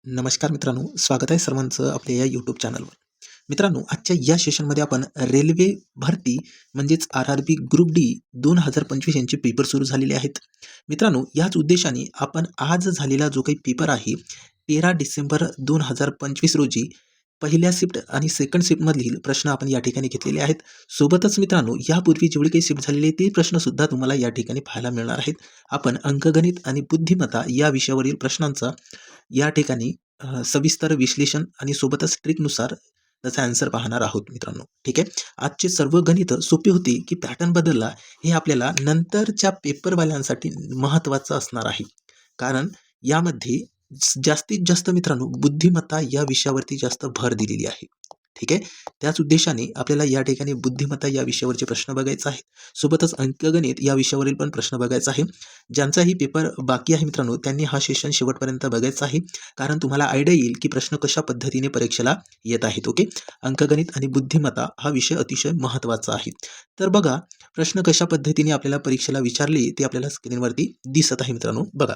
नमस्कार मित्रांनो, स्वागत आहे सर्वांचं आपल्या या यूट्यूब चॅनलवर. मित्रांनो, आजच्या या सेशनमध्ये आपण रेल्वे भरती म्हणजेच RRB ग्रुप डी 2025 यांचे पेपर सुरू झालेले आहेत. मित्रांनो, याच उद्देशाने आपण आज झालेला जो काही पेपर आहे 13 डिसेंबर 2025 रोजी पहिल्या शिफ्ट आणि सेकंड शिफ्टमधील प्रश्न आपण या ठिकाणी घेतलेले आहेत. सोबतच मित्रांनो, यापूर्वी जेवढे काही शिफ्ट झालेले ते प्रश्नसुद्धा तुम्हाला या ठिकाणी पाहायला मिळणार आहेत. आपण अंकगणित आणि बुद्धिमत्ता या विषयावरील प्रश्नांचा या ठिकाणी सविस्तर विश्लेषण आणि सोबतच ट्रिकनुसार त्याचा आन्सर पाहणार आहोत मित्रांनो. ठीक आहे. आजचे सर्व गणित सोपे होते की पॅटर्न बदलला हे आपल्याला नंतरच्या पेपरवाल्यांसाठी महत्त्वाचं असणार आहे. कारण यामध्ये जास्तीत जास्त मित्रांनो बुद्धिमत्ता या विषयावरती जास्त भर दिलेली आहे. ठीक आहे. त्याच उद्देशाने आपल्याला या ठिकाणी बुद्धिमत्ता या विषयावरचे प्रश्न बघायचे आहेत. सोबतच अंकगणित या विषयावरील पण प्रश्न बघायचा आहे. ज्यांचाही पेपर बाकी आहे मित्रांनो त्यांनी हा सेशन शेवटपर्यंत बघायचा आहे. कारण तुम्हाला आयडिया येईल की प्रश्न कशा पद्धतीने परीक्षेला येत आहेत. ओके. अंकगणित आणि बुद्धिमत्ता हा विषय अतिशय महत्त्वाचा आहे. तर बघा प्रश्न कशा पद्धतीने आपल्याला परीक्षेला विचारले ते आपल्याला स्क्रीनवरती दिसत आहे मित्रांनो. बघा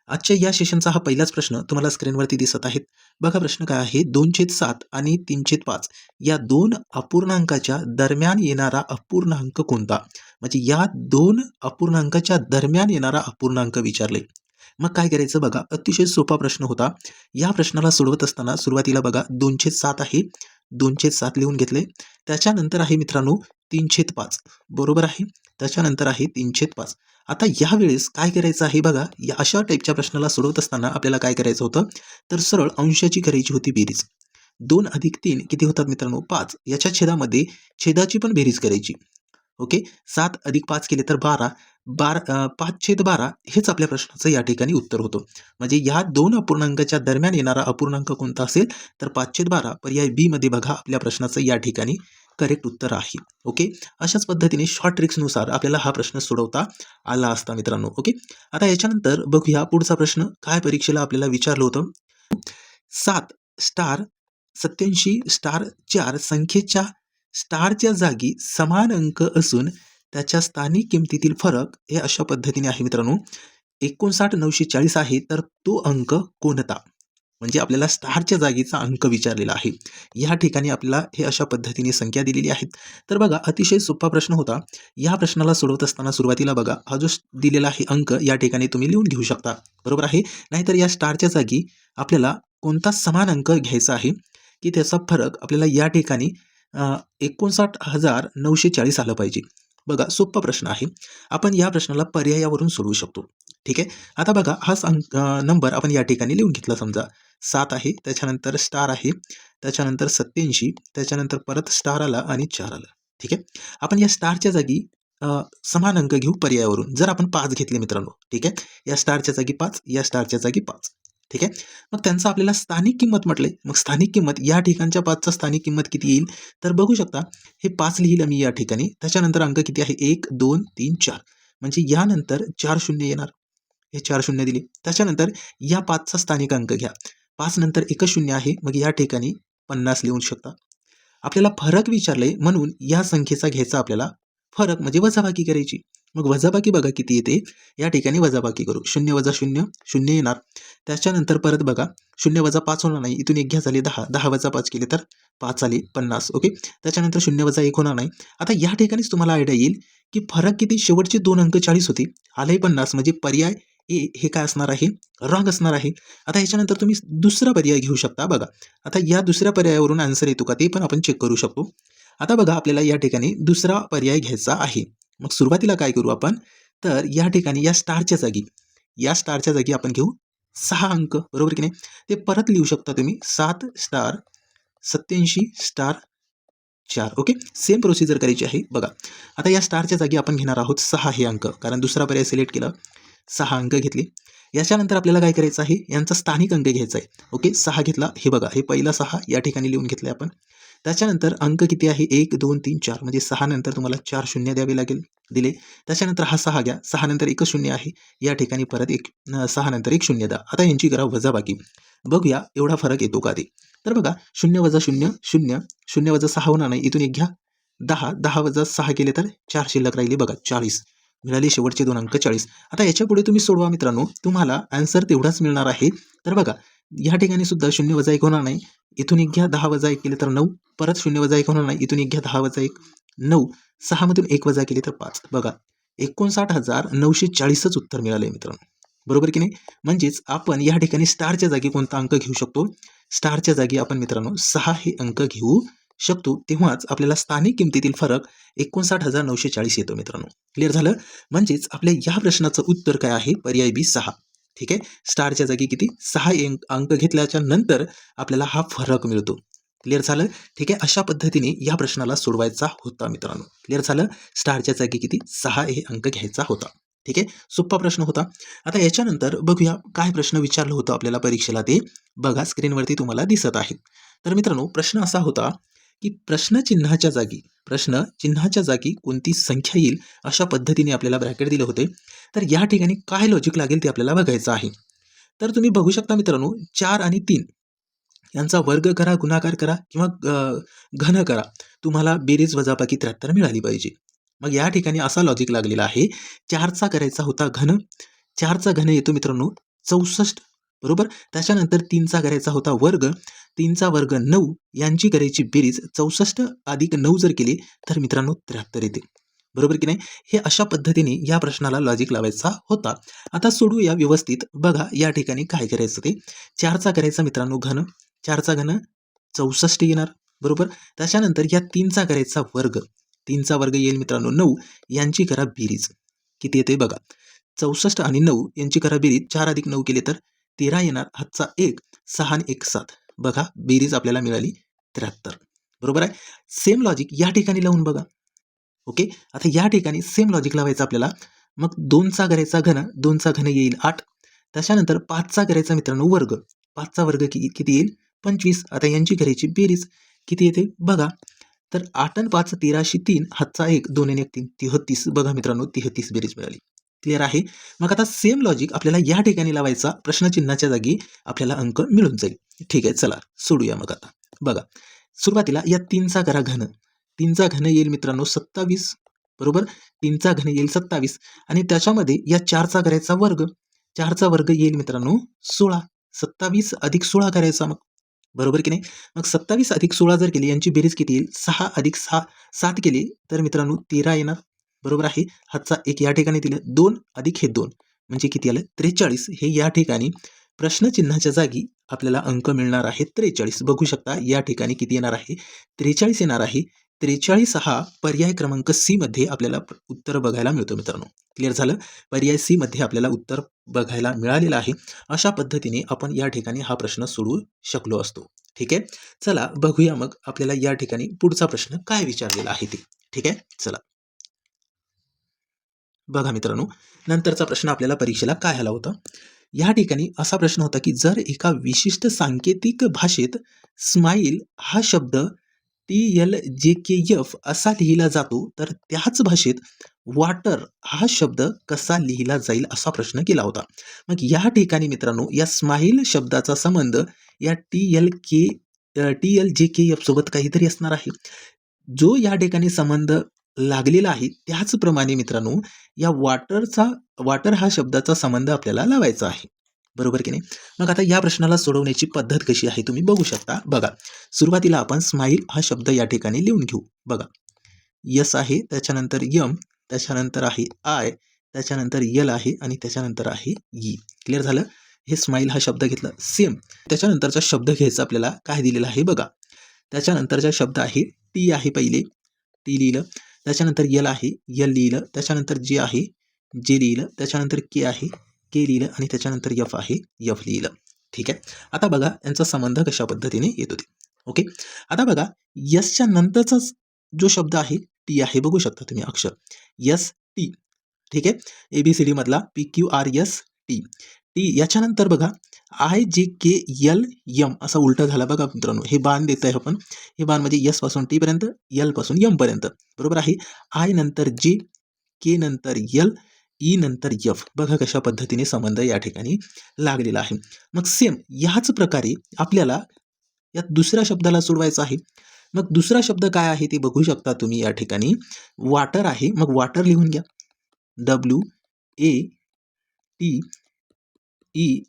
आजच्या या सेशनचा हा पहिलाच प्रश्न तुम्हाला स्क्रीनवरती दिसत आहेत. बघा प्रश्न काय आहे, 2/7 आणि 3/5 या दोन अपूर्णांकाच्या दरम्यान येणारा अपूर्णांक कोणता? म्हणजे या दोन अपूर्णांकाच्या दरम्यान येणारा अपूर्णांक विचारले. मग काय करायचं बघा, अतिशय सोपा प्रश्न होता. या प्रश्नाला सोडवत असताना सुरुवातीला बघा 2/7 आहे, 2/7 लिहून घेतले. त्याच्यानंतर आहे मित्रांनो 3/5 बरोबर आहे. त्याच्यानंतर आहे 3/5. आता यावेळेस काय करायचं आहे बघा, या अशा टाईपच्या प्रश्नाला सोडवत असताना आपल्याला काय करायचं होतं, तर सरळ अंशाची करायची होती बेरीज. 2 अधिक 3 किती होतात मित्रांनो 5. याच्या छेदामध्ये छेदाची पण बेरीज करायची. ओके. 7 अधिक 5 केले तर 12. 5/12 हेच आपल्या प्रश्नाचं या ठिकाणी उत्तर होतं. म्हणजे या दोन अपूर्णांकाच्या दरम्यान येणारा अपूर्णांक कोणता असेल तर 5/12 पर्याय बी मध्ये बघा आपल्या प्रश्नाचं या ठिकाणी करेक्ट उत्तर आहे. ओके. अशाच पद्धतीने शॉर्ट ट्रिक्सनुसार आपल्याला हा प्रश्न सोडवता आला असता मित्रांनो. ओके. आता याच्यानंतर बघूया पुढचा प्रश्न काय परीक्षेला आपल्याला विचारलं होतं. 7 स्टार 87 स्टार 4 संख्येच्या स्टारच्या जागी समान अंक असून त्याच्या स्थानिक किमतीतील फरक हे अशा पद्धतीने आहे मित्रांनो. 59,940 आहे तर तो अंक कोणता? म्हणजे आपल्याला स्टारच्या जागीचा अंक विचारलेला आहे. या ठिकाणी आपल्याला हे अशा पद्धतीने संख्या दिलेली आहेत. तर बघा अतिशय सोपा प्रश्न होता. या प्रश्नाला सोडवत असताना सुरुवातीला बघा हा जो दिलेला आहे अंक या ठिकाणी तुम्ही लिहून घेऊ शकता. बरोबर आहे. नाहीतर या स्टारच्या जागी आपल्याला कोणता समान अंक घ्यायचा आहे की त्याचा फरक आपल्याला या ठिकाणी 59,940 आलं पाहिजे. बघा सोपा प्रश्न आहे. आपण या प्रश्नाला पर्यायावरून सोडवू शकतो. ठीक आहे. आता बघा हा नंबर आपण या ठिकाणी लिहून घेतला. समजा 7 आहे, त्याच्यानंतर स्टार आहे, त्याच्यानंतर 87, त्याच्यानंतर परत स्टार आला आणि 4 आलं. ठीक आहे. आपण या स्टारच्या जागी समान अंक घेऊ पर्यायावरून. जर आपण 5 घेतले मित्रांनो, ठीक आहे. या स्टारच्या जागी 5, या स्टारच्या जागी 5. ठीक आहे. मग त्यांचं आपल्याला स्थानिक किंमत म्हटले. मग स्थानिक किंमत या ठिकाणच्या 5चा स्थानिक किंमत किती येईल तर बघू शकता हे 5 लिहिलं मी या ठिकाणी. त्याच्यानंतर अंक किती आहे 1 2 3 4 म्हणजे यानंतर 4 शून्य येणार. हे 4 शून्य दिले. त्याच्यानंतर या 5चा स्थानिक अंक घ्या. 5 नंतर एकच शून्य आहे. मग या ठिकाणी 50 लिहू शकता. आपल्याला फरक विचारले म्हणून या संख्येचा घ्यायचा आपल्याला फरक म्हणजे वजाबाकी करायची. मग वजाबाकी बघा किती येते. या ठिकाणी वजाबाकी करू. 0 वजा 0 0 येणार. त्याच्यानंतर परत बघा 0 वजा 5 होणार नाही. इथून 1 घ्या झाले 10. 10 वजा 5 केले तर 5 आले 50. ओके. त्याच्यानंतर 0 वजा 1 होणार नाही. आता या ठिकाणीच तुम्हाला आयडिया येईल की फरक किती. शेवटचे 2 अंक 40 होते. आले 50 म्हणजे पर्याय ए हे काय असणार आहे रॉंग असणार आहे. आता याच्यानंतर तुम्ही दुसरा पर्याय घेऊ शकता. बघा आता या दुसऱ्या पर्यायावरून आन्सर येतो का ते पण आपण चेक करू शकतो. आता बघा आपल्याला या ठिकाणी दुसरा पर्याय घ्यायचा आहे. मग सुरुवातीला काय करू आपण तर या ठिकाणी या स्टारच्या जागी आपण घेऊ 6 अंक. बरोबर की नाही. ते परत लिहू शकता तुम्ही 7 star 87 star 4. Okay. Same procedure करायची आहे. बघा आता या स्टारच्या जागी आपण घेणार आहोत 6 हे अंक. कारण दुसरा पर्याय सिलेक्ट केला. 6 अंक घेतले. याच्यानंतर आपल्याला काय करायचं आहे यांचा स्थानिक अंक घ्यायचा आहे. ओके. 6 घेतला. हे बघा हे पहिला 6 या ठिकाणी लिहून घेतले आपण. त्याच्यानंतर अंक किती आहे 1 2 3 4 म्हणजे 6 नंतर तुम्हाला 4 शून्य द्यावे लागेल. दिले. त्याच्यानंतर हा 6 घ्या. 6 नंतर एकच शून्य आहे. या ठिकाणी परत 6 नंतर 1 शून्य द्या. आता यांची करा वजाबाकी. बघूया एवढा फरक येतो का ते. तर बघा 0 वजा 0 0 0 वजा 6 होणार नाही. इथून 1 घ्या. 10 10 वजा 6 केले तर 4 शिल्लक राहिले. बघा 40 मिळाले. शेवटचे 2 अंक 40. आता याच्या पुढे तुम्ही सोडवा मित्रांनो. तुम्हाला आन्सर तेवढाच मिळणार आहे. तर बघा या ठिकाणी सुद्धा 0 वजा 1 होणार नाही. इथून 1 घ्या, 10 वजा 1 केले तर 9. परत 0 वजा 1 होणार नाही. इथून 1 घ्या, 10 वजा 1 9. 6 मधून 1 वजा केले तर 5. बघा 59,940च उत्तर मिळालंय मित्रांनो. बरोबर की नाही? म्हणजेच आपण या ठिकाणी स्टारच्या जागी कोणता अंक घेऊ शकतो? स्टारच्या जागी आपण मित्रांनो 6 हे अंक घेऊ शकतो. तेव्हाच आपल्याला स्थानिक किमतीतील फरक 59,940 येतो मित्रांनो. क्लिअर झालं? म्हणजेच आपल्या या प्रश्नाचं उत्तर काय आहे? पर्याय बी 6. ठीक आहे. स्टारच्या जागी किती? 6 अंक घेतल्याच्या नंतर आपल्याला हा फरक मिळतो. क्लिअर झालं? ठीक आहे. अशा पद्धतीने या प्रश्नाला सोडवायचा होता मित्रांनो. क्लिअर झालं? स्टारच्या जागी किती? 6 हे अंक घ्यायचा होता. ठीक आहे. सोपा प्रश्न होता. आता याच्यानंतर बघूया काय प्रश्न विचारलं होतं आपल्याला परीक्षेला ते बघा स्क्रीनवरती तुम्हाला दिसत आहे. तर मित्रांनो प्रश्न असा होता की प्रश्नचिन्हाच्या जागी कोणती संख्या येईल अशा पद्धतीने आपल्याला ब्रॅकेट दिले होते. तर या ठिकाणी काय लॉजिक लागेल ते आपल्याला बघायचं आहे. तर तुम्ही बघू शकता मित्रांनो 4 आणि 3 यांचा वर्ग करा, गुणाकार करा किंवा घन करा. तुम्हाला बेरीज वजाबाकी 73 मिळाली पाहिजे. मग या ठिकाणी असा लॉजिक लागलेला आहे. 4चा करायचा होता घन. 4चा घन येतो मित्रांनो 64 बरोबर. त्याच्यानंतर 3चा करायचा होता वर्ग. 3चा वर्ग 9 यांची करायची बेरीज 64 अधिक 9 जर केली तर मित्रांनो 73 येते. बरोबर की नाही? हे अशा पद्धतीने या प्रश्नाला लॉजिक लावायचा होता. आता सोडूया व्यवस्थित. बघा या ठिकाणी काय करायचं ते 4चा करायचा मित्रांनो घन. 4चा घन 64 येणार बरोबर. त्याच्यानंतर या 3चा करायचा वर्ग. 3चा वर्ग येईल मित्रांनो 9 यांची करा बेरीज. किती येते बघा 64 आणि 9 यांची करा बेरीज. 4 अधिक 9 केले तर 13 येणार. हातचा 1 6 आणि 1 7. बघा बेरीज आपल्याला मिळाली 73 बरोबर आहे. सेम लॉजिक या ठिकाणी लावून बघा. ओके. आता या ठिकाणी सेम लॉजिक लावायचं आपल्याला. मग 2चा करायचा घन. 2चा घन येईल 8. त्याच्यानंतर 5चा करायचा मित्रांनो वर्ग. 5चा वर्ग किती येईल 25. आता यांची करायची बेरीज किती येते बघा. तर 8 आणि 5 13 3 हातचा 1 2 आणि 1 3 33. बघा मित्रांनो 33 बेरीज मिळाली. क्लिअर आहे. मग आता सेम लॉजिक आपल्याला या ठिकाणी लावायचा. प्रश्नचिन्हाच्या जागी आपल्याला अंक मिळून जाईल. ठीक आहे चला सोडूया मग आता. बघा सुरुवातीला या 3चा करा घन. 3चा घन येईल मित्रांनो 27 बरोबर. 3चा घन येईल 27 आणि त्याच्यामध्ये या 4चा करायचा वर्ग. 4चा वर्ग येईल मित्रांनो 16. 27 अधिक 16 करायचा मग बरोबर की नाही. मग 27 अधिक 16 जर केली यांची बेरीज किती येईल 6 अधिक 6 7 केली तर मित्रांनो 13 येणार बरोबर आहे. हातचा 1 या ठिकाणी दिलं 2 अधिक हे 2 म्हणजे किती आलं 43. हे या ठिकाणी प्रश्नचिन्हाच्या जागी आपल्याला अंक मिळणार आहे 43. बघू शकता या ठिकाणी किती येणार आहे 43 येणार आहे. 43 हा पर्याय क्रमांक सी मध्ये आपल्याला उत्तर बघायला मिळतो मित्रांनो. क्लिअर झालं. पर्याय सी मध्ये आपल्याला उत्तर बघायला मिळालेलं आहे. अशा पद्धतीने आपण या ठिकाणी हा प्रश्न सोडवू शकलो असतो. ठीक आहे. चला बघूया मग आपल्याला या ठिकाणी पुढचा प्रश्न काय विचारलेला आहे ते. ठीक आहे चला बघा मित्रांनो नंतरचा प्रश्न आपल्याला परीक्षेला काय आला होता. या ठिकाणी असा प्रश्न होता की जर एका विशिष्ट सांकेतिक भाषेत स्माईल हा शब्द TLJKF असा लिहिला जातो तर त्याच भाषेत वॉटर हा शब्द कसा लिहिला जाईल असा प्रश्न केला होता. मग या ठिकाणी मित्रांनो या स्माईल शब्दाचा संबंध या TLJKF सोबत काहीतरी असणार आहे. जो या ठिकाणी संबंध लागलेला आहे त्याचप्रमाणे मित्रांनो या वॉटर हा शब्दाचा संबंध आपल्याला लावायचा आहे. बरोबर की नाही. मग आता या प्रश्नाला सोडवण्याची पद्धत कशी आहे तुम्ही बघू शकता. बघा सुरुवातीला आपण स्माईल हा शब्द या ठिकाणी लिहून घेऊ. बघा यस आहे त्याच्यानंतर यम त्याच्यानंतर आहे आय त्याच्यानंतर यल आहे आणि त्याच्यानंतर आहे ई. क्लिअर झालं. हे स्माईल हा शब्द घेतला सेम. त्याच्यानंतरचा शब्द घ्यायचा आपल्याला काय दिलेला आहे बघा. त्याच्यानंतरचा शब्द आहे टी आहे पहिले टी लिहिलं. त्याच्यानंतर यल आहे यल लिहिलं. त्याच्यानंतर जे आहे जे लिहिलं. त्याच्यानंतर के आहे के लिहिलं आणि त्याच्यानंतर यफ आहे यफ लिहिलं. ठीक आहे. आता बघा यांचा संबंध कशा पद्धतीने येतो ते. ओके. आता बघा यसच्या नंतरचाच जो शब्द आहे टी आहे बघू शकता तुम्ही अक्षर यस टी. ठीक आहे. ABCD मधला PQRST टी याच्यानंतर बघा IJKLM असा उलटा झाला बघा मित्रांनो. हे बाण देत आहे आपण. हे बाण म्हणजे यस पासून टी पर्यंत यल पासून यम पर्यंत बरोबर आहे. आय नंतर जे के नंतर यल ई नंतर यफ. बघा कशा पद्धतीने संबंध या ठिकाणी लागलेला आहे. मग सेम याच प्रकारे आपल्याला या दुसऱ्या शब्दाला सोडवायचं आहे. मग दुसरा शब्द काय आहे ते बघू शकता तुम्ही या ठिकाणी वॉटर आहे. मग वॉटर लिहून घ्या WATE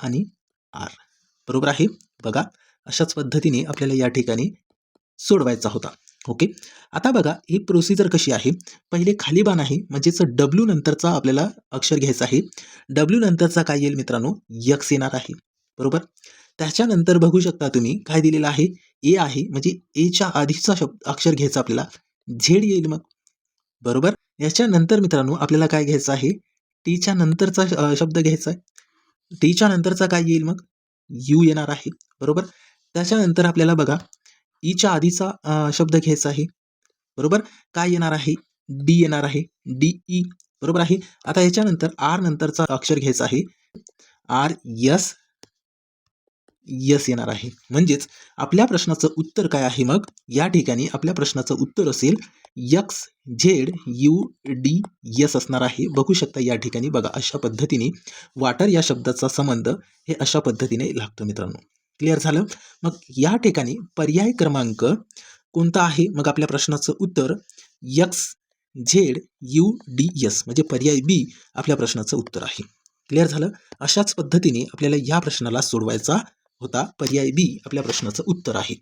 आणि R. बरोबर आहे. बघा, अशाच पद्धतीने आपल्याला या ठिकाणी सोडवायचा होता. ओके. आता बघा ही प्रोसिजर कशी आहे. पहिले खाली बाण आहे म्हणजेच डब्ल्यू नंतरचा आपल्याला अक्षर घ्यायचा आहे. डब्ल्यू नंतरचा काय येईल मित्रांनो, यक्स येणार आहे. बरोबर. त्याच्यानंतर बघू शकता तुम्ही काय दिलेलं आहे, ए आहे म्हणजे एच्या आधीचा अक्षर घ्यायचा आपल्याला, झेड येईल मग. बरोबर. याच्यानंतर मित्रांनो आपल्याला काय घ्यायचं आहे, टीच्या नंतरचा शब्द घ्यायचा आहे. टीच्या नंतरचा काय येईल मग, यू येणार आहे. बरोबर. त्याच्यानंतर आपल्याला बघा ईच्या आधीचा शब्द घ्यायचा आहे. बरोबर. काय येणार आहे, डी येणार आहे, डी ई. बरोबर आहे. आता याच्यानंतर आर नंतरचा अक्षर घ्यायचा आहे, आर यस यस येणार आहे. म्हणजेच आपल्या प्रश्नाचं उत्तर काय आहे मग, या ठिकाणी आपल्या प्रश्नाचं उत्तर असेल x Z U D yes असणार आहे. बघू शकता या ठिकाणी बघा अशा पद्धतीने वाटर या शब्दाचा संबंध हे अशा पद्धतीने लागतो मित्रांनो. क्लिअर झालं. मग या ठिकाणी पर्याय क्रमांक कोणता आहे, मग आपल्या प्रश्नाचं उत्तर x Z U D S म्हणजे पर्याय बी आपल्या प्रश्नाचं उत्तर आहे. क्लिअर झालं. अशाच पद्धतीने आपल्याला या प्रश्नाला सोडवायचा होता. पर्याय बी आपल्या प्रश्नाचं उत्तर आहे.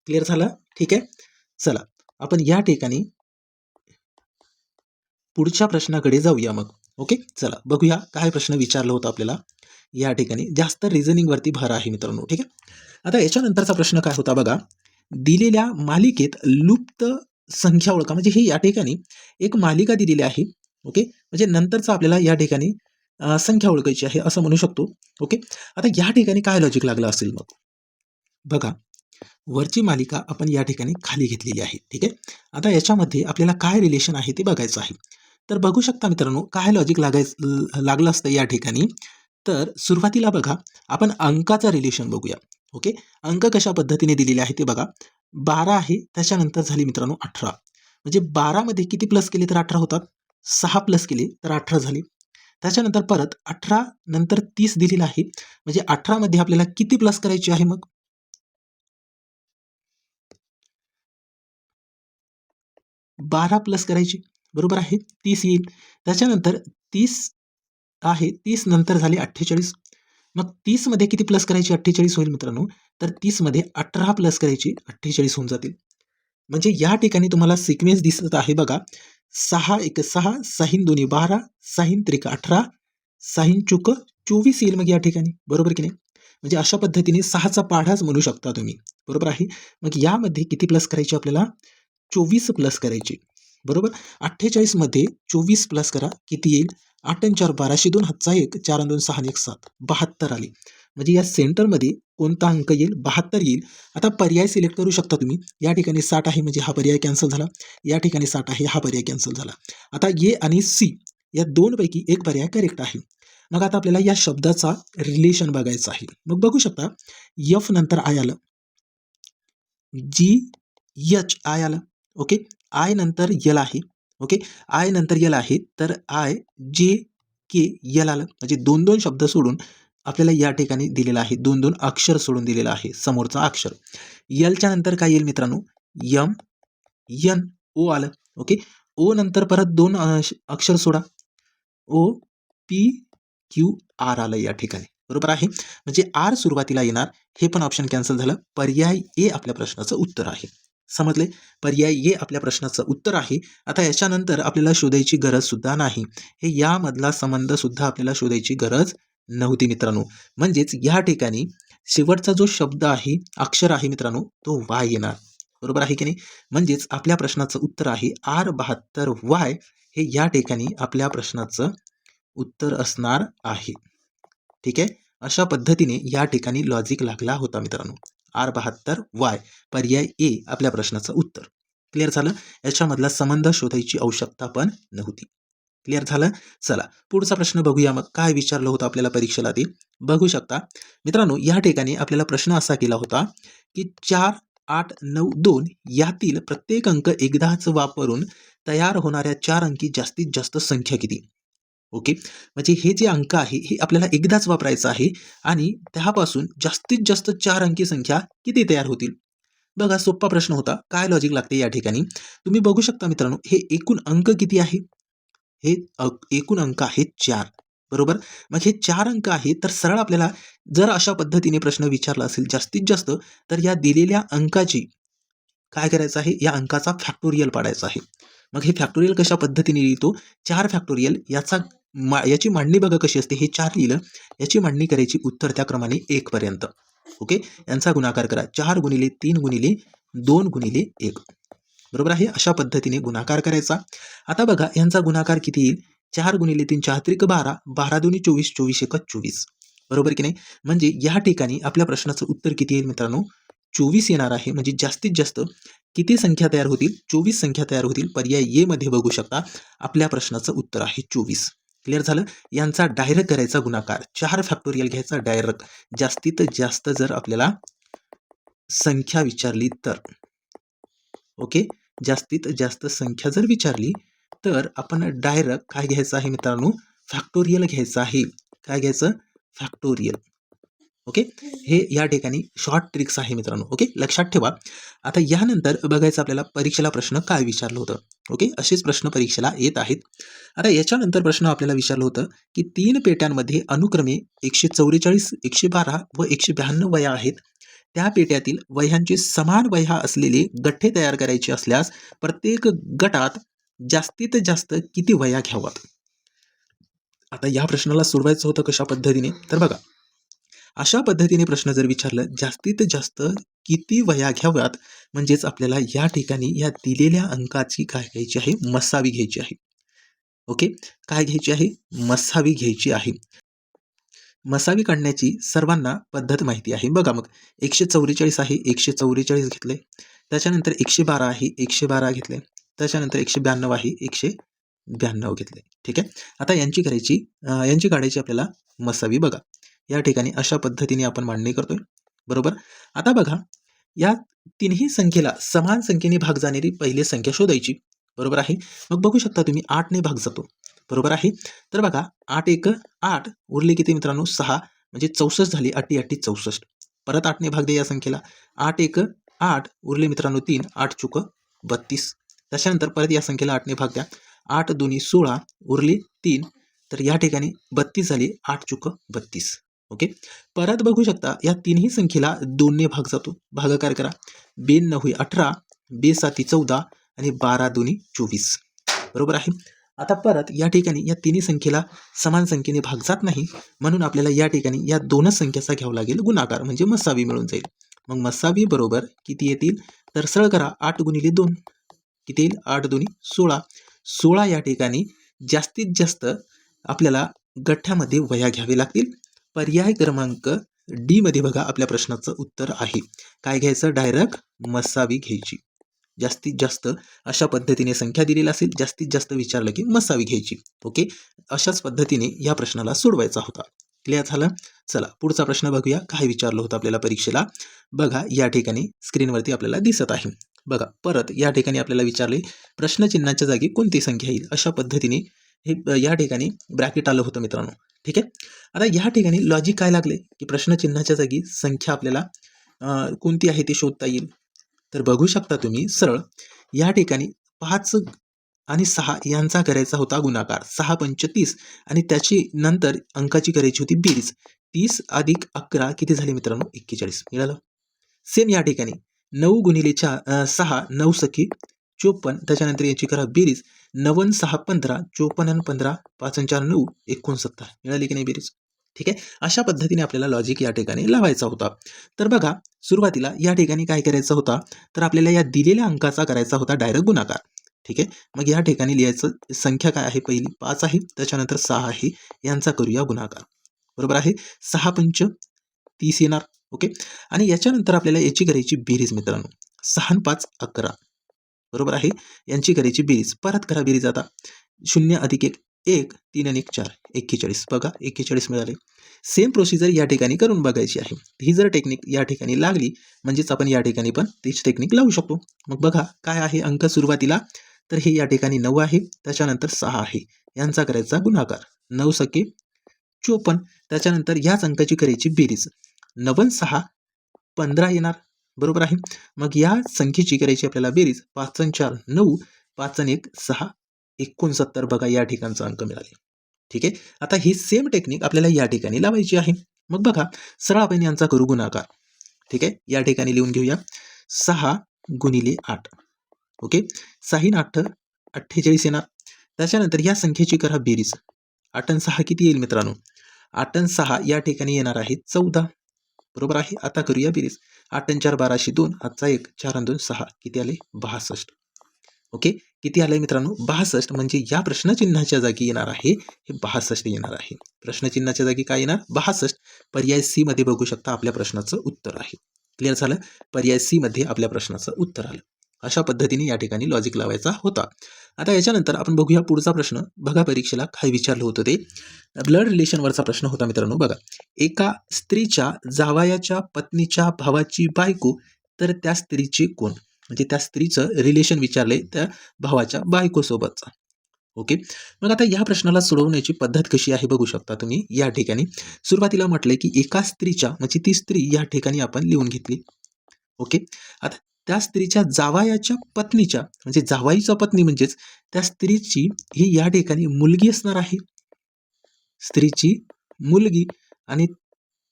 क्लिअर झालं. ठीक आहे. चला आपण या ठिकाणी पुढच्या प्रश्नाकडे जाऊया मग. ओके. चला बघूया काय प्रश्न विचारला होता आपल्याला. या ठिकाणी जास्त रिझनिंग वरती भर आहे मित्रांनो. ठीक आहे. आता याच्यानंतरचा प्रश्न काय होता बघा, दिलेल्या मालिकेत लुप्त संख्या ओळखा. म्हणजे हे या ठिकाणी एक मालिका दिलेली आहे. ओके. म्हणजे नंतरचा आपल्याला या ठिकाणी संख्या ओळखायची आहे असं म्हणू शकतो. ओके. आता या ठिकाणी काय लॉजिक लागलं असेल मग बघा, वरची मालिका आपण या ठिकाणी खाली घेतलेली आहे. ठीक आहे. आता याच्यामध्ये आपल्याला काय रिलेशन आहे ते बघायचं आहे. तर बघू शकता मित्रांनो काय लॉजिक लागलं असतं या ठिकाणी. तर सुरुवातीला बघा आपण अंकाचा रिलेशन बघूया. ओके. अंक कशा पद्धतीने दिलेले आहे ते बघा. 12 आहे त्याच्यानंतर झाली मित्रांनो 18. म्हणजे 12 मध्ये किती प्लस केले तर 18 होतात, 6 प्लस केले तर 18 झाले. त्याच्यानंतर परत 18 नंतर 30 दिलेला आहे. म्हणजे 18 मध्ये आपल्याला किती प्लस करायची आहे मग, 12 प्लस करायची. बरोबर आहे. 30 येईल. त्याच्यानंतर 30 आहे, 30 नंतर झाले 48. मग 30 मध्ये किती प्लस करायची, 48 होईल मित्रांनो. तर 30 मध्ये 18 प्लस करायची 48 होऊन जातील. म्हणजे या ठिकाणी तुम्हाला सिक्वेन्स दिसत आहे बघा. 6 एक 6, 6 दोन्ही 12, 6 त्रिक 18, 6 चुक 24 येईल मग या ठिकाणी. बरोबर की नाही. म्हणजे अशा पद्धतीने 6चा पाढाच म्हणू शकता तुम्ही. बरोबर आहे. मग यामध्ये किती प्लस करायची आपल्याला, 24 प्लस करायची. बरोबर. 48 मध्ये 24 प्लस करा किती येईल, 8 आणि 4 12, 2 हातचा 1, 4 आणि 2 6 आणि 1 7, 72 आली. म्हणजे या सेंटरमध्ये कोणता अंक येईल, 72 येईल. आता पर्याय सिलेक्ट करू शकता तुम्ही. या ठिकाणी 60 आहे म्हणजे हा पर्याय कॅन्सल झाला. या ठिकाणी 60 आहे हा पर्याय कॅन्सल झाला. आता ए आणि सी या दोनपैकी एक पर्याय करेक्ट आहे. मग आता आपल्याला या शब्दाचा रिलेशन बघायचा आहे. मग बघू शकता एफ नंतर आय आलं, जी एच आय आलं. ओके. आय नंतर यल आहे. ओके. आय नंतर यल आहे तर आय जे के यल आलं. म्हणजे 2-2 शब्द सोडून आपल्याला या ठिकाणी दिलेलं आहे. 2-2 अक्षर सोडून दिलेलं आहे समोरचा अक्षर. यलच्या नंतर काय येईल मित्रांनो, यम यन ओ आलं. ओके. ओ नंतर परत 2 अक्षर सोडा, ओ पी क्यू आर आलं या ठिकाणी. बरोबर आहे. म्हणजे आर सुरुवातीला येणार. हे पण ऑप्शन कॅन्सल झालं. पर्याय ए आपल्या प्रश्नाचं उत्तर आहे. समजले. पर्याय ए आपल्या प्रश्नाचं उत्तर आहे. आता याच्यानंतर आपल्याला शोधायची गरज सुद्धा नाही. हे यामधला संबंध सुद्धा आपल्याला शोधायची गरज नव्हती मित्रांनो. म्हणजेच या ठिकाणी शेवटचा जो शब्द आहे, अक्षर आहे मित्रांनो, तो वाय येणार. बरोबर आहे की नाही. म्हणजेच आपल्या प्रश्नाचं उत्तर आहे R72Y. हे या ठिकाणी आपल्या प्रश्नाचं उत्तर असणार आहे. ठीक आहे. अशा पद्धतीने या ठिकाणी लॉजिक लागला होता मित्रांनो. R72Y पर्याय ए आपल्या प्रश्नाचं उत्तर. क्लिअर झालं. याच्यामधला संबंध शोधायची आवश्यकता पण नव्हती. क्लिअर झालं. चला पुढचा प्रश्न बघूया मग काय विचारलं होतं आपल्याला परीक्षेला ते बघू शकता मित्रांनो. या ठिकाणी आपल्याला प्रश्न असा केला होता की 4 8 9 2 यातील प्रत्येक अंक एकदाच वापरून तयार होणाऱ्या 4 अंकी जास्तीत जास्त संख्या किती. ओके. म्हणजे हे जे अंक आहे हे आपल्याला एकदाच वापरायचं आहे आणि त्यापासून जास्तीत जास्त 4 अंकी संख्या किती तयार होतील. बघा सोपा प्रश्न होता. काय लॉजिक लागते या ठिकाणी तुम्ही बघू शकता मित्रांनो. हे एकूण अंक किती आहे, हे एकूण अंक आहेत 4. बरोबर. मग हे 4 अंक आहेत, तर सरळ आपल्याला जर अशा पद्धतीने प्रश्न विचारला असेल जास्तीत जास्त, तर या दिलेल्या अंकाची काय करायचं आहे, या अंकाचा फॅक्टोरियल पाडायचा आहे. मग हे फॅक्टोरियल कशा पद्धतीने लिहितो, 4 फॅक्टोरियल याची मांडणी बघा कशी असते. हे 4 लिहिलं, याची मांडणी करायची उत्तर त्या क्रमाने 1 पर्यंत. ओके. यांचा गुणाकार करा. 4 गुणिले 3 गुणिले 2 गुणिले 1. बरोबर आहे. अशा पद्धतीने गुणाकार करायचा. आता बघा यांचा गुणाकार किती येईल, 4 गुणिले 3 4 त्रिक 12, 12 दुनी 24, 24 एका 24. बरोबर की नाही. म्हणजे या ठिकाणी आपल्या प्रश्नाचं उत्तर किती येईल मित्रांनो, 24 येणार आहे. म्हणजे जास्तीत जास्त किती संख्या तयार होतील, 24 संख्या तयार होतील. पर्याय ए मध्ये बघू शकता आपल्या प्रश्नाचं उत्तर आहे 24. क्लिअर झालं. यांचा डायरेक्ट करायचा गुणाकार, 4 फॅक्टोरियल घ्यायचा डायरेक्ट. जास्तीत जास्त जर आपल्याला संख्या विचारली तर, ओके, जास्तीत जास्त संख्या जर विचारली तर आपण डायरेक्ट काय घ्यायचं आहे मित्रांनो, फॅक्टोरियल घ्यायचं आहे. काय घ्यायचं, फॅक्टोरियल. ओके. हे या ठिकाणी शॉर्ट ट्रिक्स आहे मित्रांनो. ओके, लक्षात ठेवा. आता यानंतर बघायचं आपल्याला परीक्षेला प्रश्न काय विचारलं होतं. ओके, असेच प्रश्न परीक्षेला येत आहेत. आता याच्यानंतर प्रश्न आपल्याला विचारलं होतं की 3 पेट्यांमध्ये अनुक्रमे 144, 112 व 192 वह्या आहेत. त्या पेट्यातील वह्यांचे समान वह्या असलेले गठ्ठे तयार करायचे असल्यास प्रत्येक गटात जास्तीत जास्त किती वह्या घ्याव्यात. आता या प्रश्नाला सोडवायचं होतं कशा पद्धतीने, तर बघा अशा पद्धतीने प्रश्न जर विचारलं जास्तीत जास्त किती वह्या घ्याव्यात, म्हणजेच आपल्याला या ठिकाणी या दिलेल्या अंकाची काय घ्यायची आहे, मसावी घ्यायची आहे. ओके, काय घ्यायची आहे, मसावी घ्यायची आहे. मसावी काढण्याची सर्वांना पद्धत माहिती आहे. बघा मग 144 आहे, 144 घेतले. त्याच्यानंतर 112 आहे, 112 घेतले. त्याच्यानंतर 192 आहे, 192 घेतले. ठीक आहे. आता यांची काढायची आपल्याला मसावी. बघा या ठिकाणी अशा पद्धतीने आपण मांडणी करतोय. बरोबर. आता बघा या तिन्ही संख्येला समान संख्येने भाग जाणारी पहिली संख्या शोधायची. बरोबर आहे. मग बघू शकता तुम्ही 8 ने भाग जातो. बरोबर आहे. तर बघा 8 एक 8 उरले किती मित्रांनो, 6 म्हणजे 64 झाली. 8 8 64. परत 8 ने भाग द्या या संख्येला. 8 एक 8 उरले मित्रांनो 3, 8 चुक 32. त्याच्यानंतर परत या संख्येला 8 ने भाग द्या. 8 दोन्ही 16 उरले 3, तर या ठिकाणी 32 झाली. 8 चुक 32. ओके. परत बघू शकता या तिन्ही संख्येला 2 ने भाग जातो. भागाकार करा. 2 9 18, 2 7 14 आणि 12 दोन्ही 24. बरोबर आहे. आता परत या ठिकाणी या तिन्ही संख्येला समान संख्येने भाग जात नाही, म्हणून आपल्याला या ठिकाणी या दोनच संख्येचा घ्यावा लागेल गुणाकार, म्हणजे मसावी मिळून जाईल. मग मसावी बरोबर किती येतील, तर सरळ करा. 8 गुणिले 2 किती येईल, 8 दोन्ही 16. 16 या ठिकाणी जास्तीत जास्त आपल्याला गठ्ठ्यामध्ये वह्या घ्यावे लागतील. पर्याय क्रमांक डी मध्ये बघा आपल्या प्रश्नाचं उत्तर आहे. काय घ्यायचं, डायरेक्ट मसावी घ्यायची. जास्तीत जास्त अशा पद्धतीने संख्या दिलेली असेल, जास्तीत जास्त विचारलं की मसावी घ्यायची. ओके, अशाच पद्धतीने या प्रश्नाला सोडवायचा होता. क्लिअर झालं. चला पुढचा प्रश्न बघूया काय विचारलं होतं आपल्याला परीक्षेला. बघा या ठिकाणी स्क्रीनवरती आपल्याला दिसत आहे. बघा परत या ठिकाणी आपल्याला विचारले प्रश्नचिन्हाच्या जागी कोणती संख्या येईल. अशा पद्धतीने हे या ठिकाणी ब्रॅकेट आलं होतं मित्रांनो. ठीक आहे. आता या ठिकाणी लॉजिक काय लागले की प्रश्नचिन्हाच्या जागी संख्या आपल्याला कोणती आहे ते शोधता येईल. तर बघू शकता तुम्ही सरळ या ठिकाणी 5 आणि 6 यांचा करायचा होता गुणाकार. 6 पंच 30 आणि त्याची नंतर अंकाची करायची होती बेरीज. 30 अधिक 11 किती झाले मित्रांनो, 41 मिळालं. सेम या ठिकाणी 9 गुणिले 6 9 सखी 54. त्याच्यानंतर याची करा बेरीज. 9 आणि 6 15, 54 आणि 15 5 आणि 4 9 69. मिळाली की नाही बेरीज. ठीक आहे. अशा पद्धतीने आपल्याला लॉजिक या ठिकाणी लावायचा होता. तर बघा सुरुवातीला या ठिकाणी काय करायचं होता, तर आपल्याला या दिलेल्या अंकाचा करायचा होता डायरेक्ट गुणाकार. ठीक आहे. मग या ठिकाणी लिहायचं संख्या काय आहे, पहिली 5 आहे, त्याच्यानंतर 6 आहे, यांचा करूया गुणाकार. बरोबर आहे. 6 पंच 30 येणार. ओके. आणि याच्यानंतर आपल्याला याची करायची बेरीज मित्रांनो. 6 आणि 5 11. बरोबर आहे. यांची करायची बेरीज. परत करा बेरीज. आता 0 अधिक 1 1 3 आणि 1 4 41. बघा 41 मिळाले. सेम प्रोसिजर या ठिकाणी करून बघायची आहे. ही जर टेक्निक या ठिकाणी लागली म्हणजेच आपण या ठिकाणी पण तीच टेक्निक लावू शकतो. मग बघा काय आहे अंक सुरुवातीला, तर हे या ठिकाणी 9 आहे, त्याच्यानंतर 6 आहे, यांचा करायचा गुणाकार. 9 सके 54. त्याच्यानंतर याच अंकाची करायची बेरीज. 9 आणि 6 15 येणार. बरोबर आहे. मग या संख्येची करायची आपल्याला बेरीज. 5 आणि 4 9, 5 आणि 1 6 69. बघा या ठिकाणचा अंक मिळाले. ठीक आहे. आता ही सेम टेक्निक आपल्याला या ठिकाणी लावायची आहे. मग बघा, सरळ आपण यांचा करू गुणाकार. ठीक आहे. या ठिकाणी लिहून घेऊया 6 गुणिले 8. ओके. 6 न 8 48 येणार. त्याच्यानंतर या संख्येची करा बेरीज. 8 आणि 6 किती येईल मित्रांनो? 8 आणि 6 या ठिकाणी येणार आहे 14. बरोबर आहे. आता करूया बेरीज. 8 आणि 4 12 2, हातचा 1, 4 आणि 2 6, किती आले? 62. ओके. किती आलंय मित्रांनो? 62. म्हणजे या प्रश्नचिन्हाच्या जागी येणार आहे हे 62 येणार आहे. प्रश्नचिन्हाच्या जागी काय येणार? 62. पर्याय सी मध्ये बघू शकता आपल्या प्रश्नाचं उत्तर आहे. क्लिअर झालं? पर्याय सी मध्ये आपल्या प्रश्नाचं उत्तर आलं. अशा पद्धतीने या ठिकाणी लॉजिक लावायचा होता. आता याच्यानंतर आपण बघूया पुढचा प्रश्न. बघा परीक्षेला काय विचारलं होतं ते. ब्लड रिलेशनवरचा प्रश्न होता मित्रांनो. बघा, एका स्त्रीच्या जावयाच्या पत्नीच्या भावाची बायको, तर त्या स्त्रीचे कोण? म्हणजे त्या स्त्रीचं रिलेशन विचारले त्या भावाच्या बायकोसोबतचा. ओके. मग आता या प्रश्नाला सोडवण्याची पद्धत कशी आहे बघू शकता तुम्ही. या ठिकाणी सुरुवातीला म्हटलंय की एका स्त्रीच्या, म्हणजे ती स्त्री या ठिकाणी आपण लिहून घेतली. ओके. आता त्या स्त्रीच्या जावयाच्या पत्नीच्या, म्हणजे जावाईचा पत्नी म्हणजेच त्या स्त्रीची ही या ठिकाणी मुलगी असणार आहे. स्त्रीची मुलगी. आणि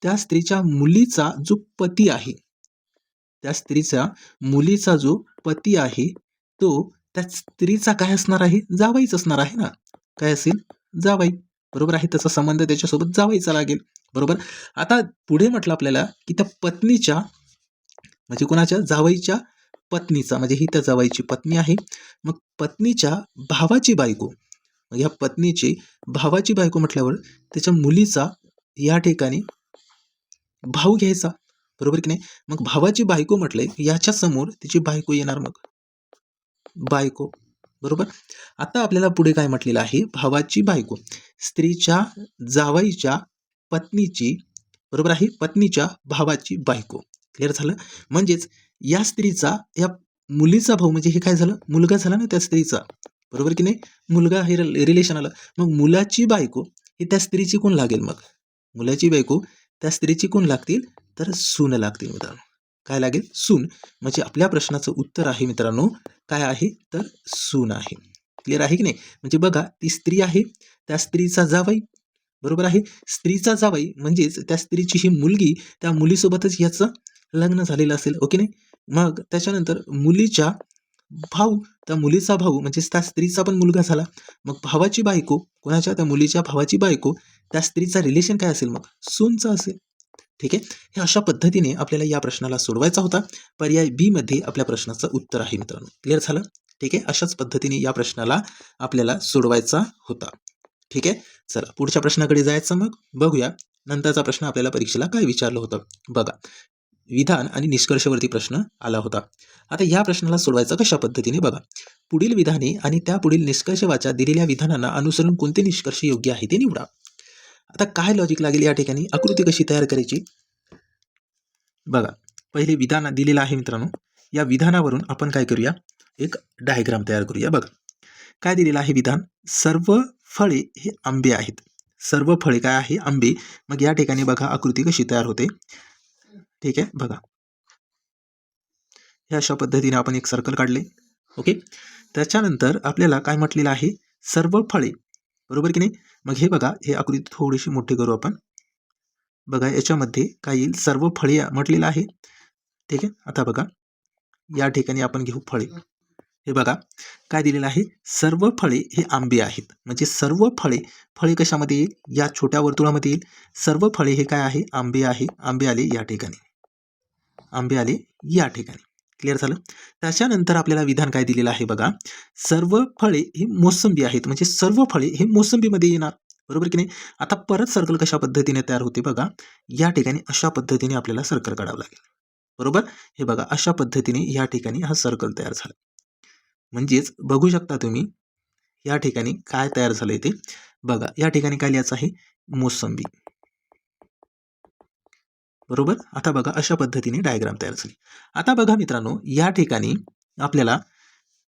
त्या स्त्रीच्या मुलीचा जो पती आहे, त्या स्त्रीचा मुलीचा जो पती आहे तो त्या स्त्रीचा काय असणार आहे? जावाईच असणार आहे ना. काय असेल? जावाई. बरोबर आहे. त्याचा संबंध त्याच्यासोबत जावाईचा लागेल. बरोबर. आता पुढे म्हटलं आपल्याला की त्या पत्नीच्या, म्हणजे कोणाच्या? जावाईच्या पत्नीचा, म्हणजे ही त्या जावाईची पत्नी आहे. मग पत्नीच्या भावाची बायको, मग ह्या पत्नीची भावाची बायको म्हटल्यावर त्याच्या मुलीचा या ठिकाणी भाऊ घ्यायचा. बरोबर की नाही? मग भावाची बायको म्हटले याच्या समोर तिची बायको येणार, मग बायको. बरोबर. आता आपल्याला पुढे काय म्हटलेलं आहे? भावाची बायको, स्त्रीच्या जावाईच्या पत्नीची, बरोबर आहे, पत्नीच्या भावाची बायको. क्लिअर झालं? म्हणजेच या स्त्रीचा या मुलीचा भाऊ, म्हणजे हे काय झालं? मुलगा झाला ना त्या स्त्रीचा. बरोबर की नाही? मुलगा हे रिलेशन आलं. मग मुलाची बायको ही त्या स्त्रीची कोण लागेल? मग मुलाची बायको त्या स्त्रीची कोण लागतील? तर सून लागतील मित्रांनो. काय लागेल? सून. म्हणजे आपल्या प्रश्नाचं उत्तर आहे मित्रांनो काय आहे? तर सून आहे. क्लिअर आहे की नाही? म्हणजे बघा, ती स्त्री आहे, त्या स्त्रीचा जावई. बरोबर आहे. स्त्रीचा जावई म्हणजेच त्या स्त्रीची ही मुलगी, त्या मुलीसोबतच याचं लग्न झालेलं असेल. ओके नाही? मग त्याच्यानंतर मुलीच्या भाऊ, त्या मुलीचा भाऊ म्हणजे त्या स्त्रीचा पण मुलगा झाला. मग भावाची बायको, कोणाच्या? त्या मुलीच्या भावाची बायको, त्या स्त्रीचा रिलेशन काय असेल? मग सूनचा असेल. ठीक आहे. हे अशा पद्धतीने आपल्याला या प्रश्नाला सोडवायचा होता. पर्याय बी मध्ये आपल्या प्रश्नाचं उत्तर आहे मित्रांनो. क्लिअर झालं? ठीक आहे. अशाच पद्धतीने या प्रश्नाला आपल्याला सोडवायचा होता. ठीक आहे. चला पुढच्या प्रश्नाकडे जायचं. मग बघूया नंतरचा प्रश्न आपल्याला परीक्षेला काय विचारलं होतं. बघा, विधान आणि निष्कर्षवरती प्रश्न आला होता. आता या प्रश्नाला सोडवायचं कशा पद्धतीने? बघा, पुढील विधाने आणि त्या पुढील निष्कर्ष वाचा, दिलेल्या विधानांना अनुसरून कोणते निष्कर्ष योग्य आहे ते निवडा. आता काय लॉजिक लागेल या ठिकाणी? आकृती कशी तयार करायची? बघा, पहिले विधान दिलेलं आहे मित्रांनो. या विधानावरून आपण काय करूया? एक डायग्राम तयार करूया. बघा, काय दिलेलं आहे विधान? सर्व फळे हे आंबे आहेत. सर्व फळे काय आहे? आंबे. मग या ठिकाणी बघा आकृती कशी तयार होते. ठीक आहे. बघा, हे अशा पद्धतीने आपण एक सर्कल काढले. ओके. त्याच्यानंतर आपल्याला काय म्हटलेलं आहे? सर्व फळे. बरोबर की नाही? मग हे बघा, हे आकृती थोडीशी मोठी करू आपण. बघा, याच्यामध्ये काय येईल? सर्व फळे म्हटलेलं आहे. ठीक आहे. आता बघा, या ठिकाणी आपण घेऊ फळे. हे बघा, काय दिलेलं आहे? सर्व फळे हे आंबे आहेत. म्हणजे सर्व फळे, फळे कशामध्ये येईल? या छोट्या वर्तुळामध्ये येईल. सर्व फळे हे काय आहे? आंबे आहे. आंबे आले या ठिकाणी. आंबे आले या ठिकाणी. क्लिअर झालं? त्याच्यानंतर आपल्याला विधान काय दिलेलं आहे? बघा, सर्व फळे ही मोसंबी आहेत. म्हणजे सर्व फळे हे मोसंबीमध्ये येणार. बरोबर की नाही? आता परत सर्कल कशा पद्धतीने तयार होते? बघा, या ठिकाणी अशा पद्धतीने आपल्याला सर्कल काढावं लागेल. बरोबर. हे बघा, अशा पद्धतीने या ठिकाणी हा सर्कल तयार झाला. म्हणजेच बघू शकता तुम्ही या ठिकाणी काय तयार झालंय ते. बघा, या ठिकाणी काय लिहायचं आहे? मोसंबी. बरोबर. आता बघा, अशा पद्धतीने डायग्राम तयार झाली. आता बघा मित्रांनो, या ठिकाणी आपल्याला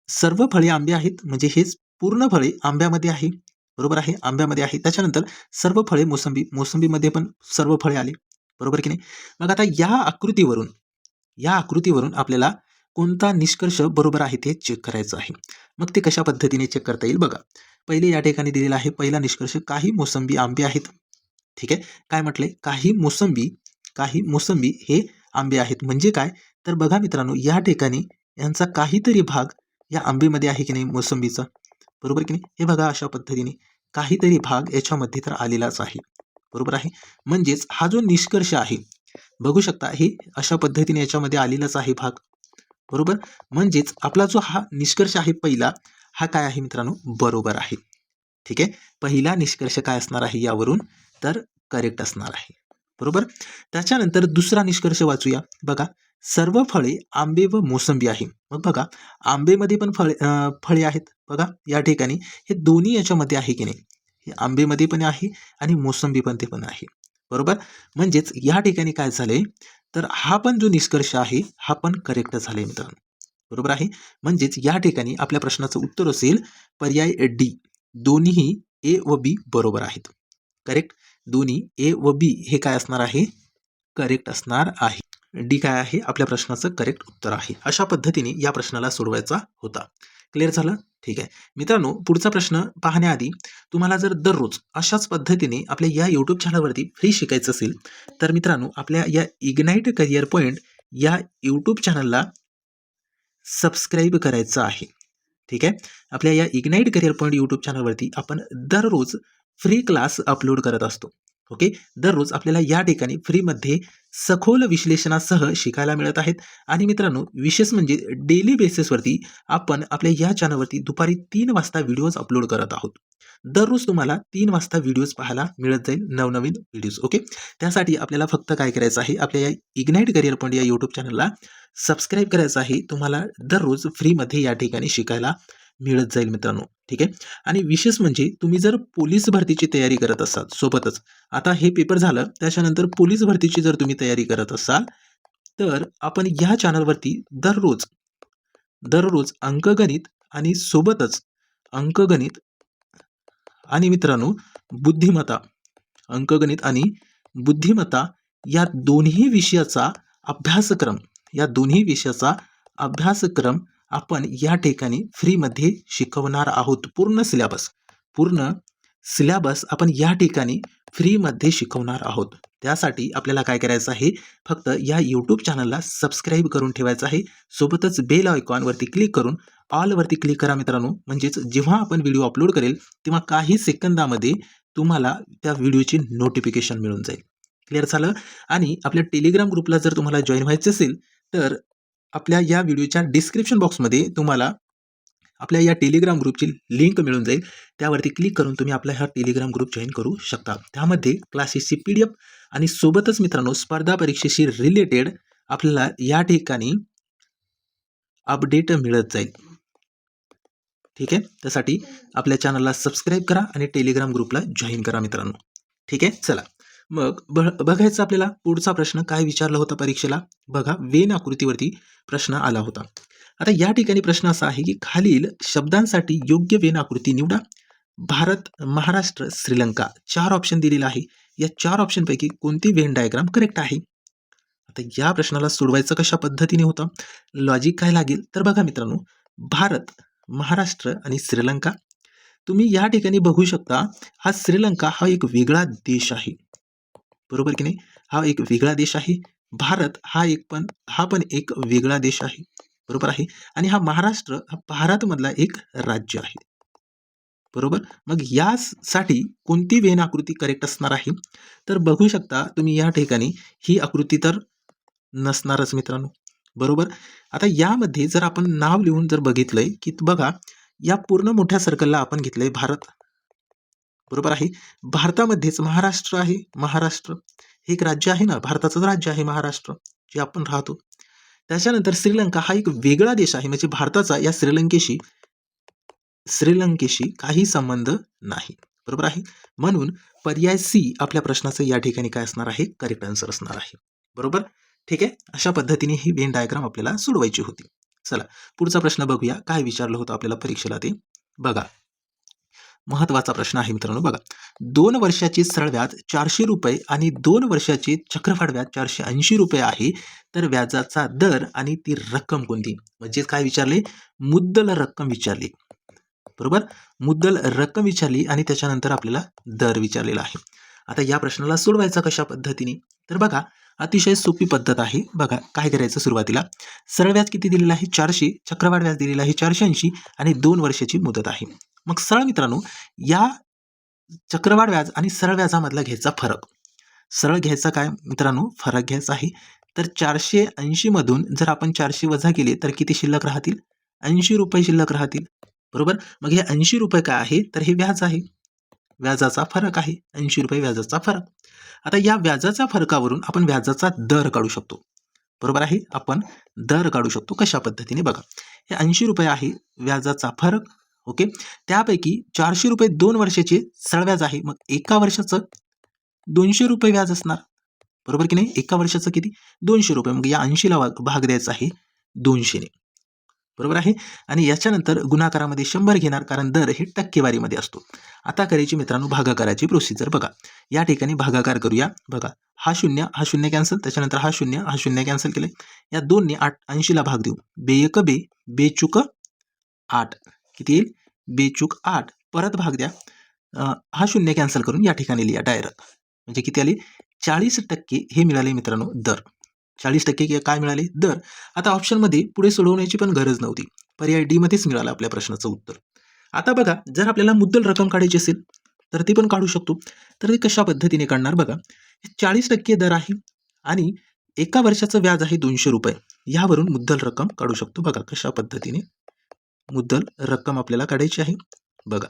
सर्व फळे आंबे आहेत. म्हणजे हेच पूर्ण फळे आंब्यामध्ये आहे. बरोबर आहे. आंब्यामध्ये आहे. त्याच्यानंतर सर्व फळे मोसंबी. मोसंबीमध्ये पण सर्व फळे आले. बरोबर की नाही? मग आता या आकृतीवरून आपल्याला कोणता निष्कर्ष बरोबर आहे ते चेक करायचं आहे. मग ते कशा पद्धतीने चेक करता येईल? बघा, पहिले या ठिकाणी दिलेला आहे पहिला निष्कर्ष, काही मोसंबी आंबे आहेत. ठीक आहे. काय म्हटलंय? काही मोसंबी हे आंबे आहेत. म्हणजे काय? तर बघा मित्रांनो, या ठिकाणी यांचा काहीतरी भाग या आंबेमध्ये आहे की नाही मोसंबीचा, बरोबर की नाही? हे बघा अशा पद्धतीने काहीतरी भाग याच्यामध्ये तर आलेलाच आहे. बरोबर आहे. म्हणजेच हा जो निष्कर्ष आहे, बघू शकता हे अशा पद्धतीने याच्यामध्ये आलेलाच आहे भाग. बरोबर. म्हणजेच आपला जो हा निष्कर्ष आहे पहिला, हा काय आहे मित्रांनो? बरोबर आहे. ठीक आहे. पहिला निष्कर्ष काय असणार आहे यावरून? तर करेक्ट असणार आहे. बरोबर. त्याच्यानंतर दुसरा निष्कर्ष वाचूया. बघा, सर्व फळे आंबे व मोसंबी आहे. मग बघा, आंबेमध्ये पण फळे आहेत. बघा या ठिकाणी हे दोन्ही याच्यामध्ये आहे की नाही? हे आंबेमध्ये पण आहे आणि मोसंबी पण ते पण आहे. बरोबर. म्हणजेच या ठिकाणी काय झालंय, तर हा पण जो निष्कर्ष आहे हा पण करेक्ट झालाय मित्रांनो. बरोबर आहे. म्हणजेच या ठिकाणी आपल्या प्रश्नाचं उत्तर असेल पर्याय डी, दोन्ही ए व बी बरोबर आहेत. करेक्ट. दोन्ही ए व बी हे काय असणार आहे? करेक्ट असणार आहे. डी काय आहे? आपल्या प्रश्नाचं करेक्ट उत्तर आहे. अशा पद्धतीने या प्रश्नाला सोडवायचा होता. क्लिअर झालं? ठीक आहे. मित्रांनो, पुढचा प्रश्न पाहण्याआधी तुम्हाला जर दररोज अशाच पद्धतीने आपल्या या यूट्यूब चॅनलवरती फ्री शिकायचं असेल, तर मित्रांनो आपल्या या इग्नाइट करिअर पॉईंट या यूट्यूब चॅनलला सबस्क्राईब करायचं आहे. ठीक आहे. आपल्या या इग्नाइट करिअर पॉईंट यूट्यूब चॅनलवरती आपण दररोज फ्री क्लास अपलोड करत असतो. ओके. दररोज आपल्याला या ठिकाणी फ्रीमध्ये सखोल विश्लेषणासह शिकायला मिळत आहेत. आणि मित्रांनो, विशेष म्हणजे डेली बेसिसवरती आपण आपल्या या चॅनलवरती दुपारी 3 वाजता व्हिडिओज अपलोड करत आहोत. दररोज तुम्हाला 3 वाजता व्हिडिओज पाहायला मिळत जाईल, नवनवीन व्हिडिओज. ओके. त्यासाठी आपल्याला फक्त काय करायचं आहे, आपल्या या इग्नाइट करिअर पॉईंट या यूट्यूब चॅनलला सबस्क्राईब करायचं आहे. तुम्हाला दररोज फ्रीमध्ये या ठिकाणी शिकायला मिळत जाईल मित्रांनो. ठीक आहे. आणि विशेष म्हणजे तुम्ही जर पोलीस भरतीची तयारी करत असाल सोबतच, आता हे पेपर झालं, त्याच्यानंतर पोलीस भरतीची जर तुम्ही तयारी करत असाल, तर आपण या चॅनलवरती दररोज दररोज अंकगणित आणि सोबतच अंकगणित आणि मित्रांनो बुद्धिमत्ता, अंकगणित आणि बुद्धिमत्ता या दोन्ही विषयाचा अभ्यासक्रम या दोन्ही विषयाचा अभ्यासक्रम आपण या ठिकाणी फ्रीमध्ये शिकवणार आहोत. पूर्ण सिलेबस आपण या ठिकाणी फ्रीमध्ये शिकवणार आहोत. त्यासाठी आपल्याला काय करायचं आहे, फक्त या यूट्यूब चॅनलला सबस्क्राईब करून ठेवायचं आहे. सोबतच बेल आयकॉनवरती क्लिक करून ऑलवरती क्लिक करा मित्रांनो. म्हणजेच जेव्हा आपण व्हिडिओ अपलोड करेल तेव्हा काही सेकंदामध्ये तुम्हाला त्या व्हिडिओची नोटिफिकेशन मिळून जाईल. क्लिअर झालं? आणि आपल्या टेलिग्राम ग्रुपला जर तुम्हाला जॉईन व्हायचं असेल, तर आपल्या या व्हिडिओच्या डिस्क्रिप्शन बॉक्समध्ये तुम्हाला आपल्या या टेलिग्राम ग्रुपची लिंक मिळून जाईल. त्यावरती क्लिक करून तुम्ही आपला हा टेलिग्राम ग्रुप जॉईन करू शकता. त्यामध्ये क्लासेसची PDF आणि सोबतच मित्रांनो स्पर्धा परीक्षेशी रिलेटेड आपल्याला या ठिकाणी अपडेट मिळत जाईल. ठीक आहे. त्यासाठी आपल्या चॅनलला सबस्क्राईब करा आणि टेलिग्राम ग्रुपला जॉईन करा मित्रांनो. ठीक आहे. चला मग बघायचं आपल्याला पुढचा प्रश्न काय विचारला होता परीक्षेला. बघा, वेन आकृतीवरती प्रश्न आला होता. आता या ठिकाणी प्रश्न असा आहे की खालील शब्दांसाठी योग्य वेन आकृती निवडा. भारत, महाराष्ट्र, श्रीलंका 4 ऑप्शन दिलेला आहे. या 4 ऑप्शनपैकी कोणती वेन डायग्राम करेक्ट आहे? आता या प्रश्नाला सोडवायचं कशा पद्धतीने होतं, लॉजिक काय लागेल, तर बघा मित्रांनो, भारत, महाराष्ट्र आणि श्रीलंका. तुम्ही या ठिकाणी बघू शकता, हा श्रीलंका हा एक वेगळा देश आहे. बरोबर की नाही? हा एक वेगळा देश आहे. भारत हा पण एक वेगळा देश आहे. बरोबर आहे. आणि हा महाराष्ट्र हा भारतमधला एक राज्य आहे. बरोबर. मग यासाठी कोणती वेन आकृती करेक्ट असणार आहे? तर बघू शकता तुम्ही या ठिकाणी ही आकृती तर नसणारच मित्रांनो. बरोबर. आता यामध्ये जर आपण नाव लिहून जर बघितलंय की बघा, या पूर्ण मोठ्या सर्कलला आपण घेतलंय भारत. बरोबर आहे. भारतामध्येच महाराष्ट्र आहे. महाराष्ट्र हे एक राज्य आहे ना, भारताचंच राज्य आहे महाराष्ट्र, जे आपण राहतो. त्याच्यानंतर श्रीलंका हा एक वेगळा देश आहे. म्हणजे भारताचा या श्रीलंकेशी काही संबंध नाही. बरोबर आहे. म्हणून पर्याय सी आपल्या प्रश्नाचं या ठिकाणी काय असणार आहे, करेक्ट आन्सर असणार आहे. बरोबर. ठीक आहे. अशा पद्धतीने ही वेन डायग्राम आपल्याला सोडवायची होती. चला पुढचा प्रश्न बघूया, काय विचारलं होतं आपल्याला परीक्षेला ते बघा. महत्वाचा प्रश्न आहे मित्रांनो. बघा, 2 वर्षाचे सरळ व्याज 400 रुपये आणि 2 वर्षाचे चक्रवाढ व्याज 480 रुपये आहे. तर व्याजाचा दर आणि ती रक्कम कोणती? म्हणजे काय विचारले, मुद्दल रक्कम विचारली. बरोबर. मुद्दल रक्कम विचारली आणि त्याच्यानंतर आपल्याला दर विचारलेला आहे. आता या प्रश्नाला सोडवायचा कशा पद्धतीने, तर बघा अतिशय सोपी पद्धत आहे. बघा काय करायचं, सुरुवातीला सरळ व्याज किती दिलेलं आहे 400, चक्रवाढ व्याज दिलेलं आहे 480 आणि 2 वर्षाची मुदत आहे. मग सरळ मित्रांनो, या चक्रवाढ व्याज आणि सरळ व्याजामधला घ्यायचा फरक. सरळ घ्यायचा काय मित्रांनो, फरक घ्यायचा आहे. तर 480 मधून जर आपण 400 वजा केले तर किती शिल्लक राहतील, 80 रुपये शिल्लक राहतील. बरोबर. मग हे 80 रुपये काय आहे, तर हे व्याज आहे, व्याजाचा फरक आहे, 80 रुपये व्याजाचा फरक. आता या व्याजाच्या फरकावरून आपण व्याजाचा दर काढू शकतो. बरोबर आहे, आपण दर काढू शकतो कशा पद्धतीने, बघा हे 80 रुपये आहे व्याजाचा फरक. ओके. त्यापैकी 400 रुपये 2 वर्षाचे सरळ व्याज आहे, मग एका वर्षाचं 200 रुपये व्याज असणार. बरोबर की नाही, एका वर्षाचं किती 200 रुपये, मग या 80ला भाग द्यायचा आहे 200 ने. बरोबर आहे. आणि याच्यानंतर गुणाकारामध्ये 100 घेणार, कारण दर हे टक्केवारीमध्ये असतो. आता करायची मित्रांनो भागाकाराची प्रोसिजर. बघा या ठिकाणी भागाकार करूया. बघा हा शून्य कॅन्सल, त्याच्यानंतर हा शून्य कॅन्सल केले. या 2 ने 80ला भाग देऊ. बेएक बे, बेचूक 8 किती येईल, बेचूक 8. परत भाग द्या. हा शून्य कॅन्सल करून या ठिकाणी लिहा डायरेक्ट, म्हणजे किती आले 40% हे मिळाले मित्रांनो दर. 40% काय मिळाले, दर. आता ऑप्शनमध्ये पुढे सोडवण्याची पण गरज नव्हती, पर्याय डी मध्येच मिळालं आपल्या प्रश्नाचं उत्तर. आता बघा जर आपल्याला मुद्दल रक्कम काढायची असेल तर ती पण काढू शकतो. तर ते कशा पद्धतीने काढणार, बघा 40% दर आहे आणि एका वर्षाचं व्याज आहे 200 रुपये, यावरून मुद्दल रक्कम काढू शकतो. बघा कशा पद्धतीने मुद्दल रक्कम आपल्याला काढायची आहे. बघा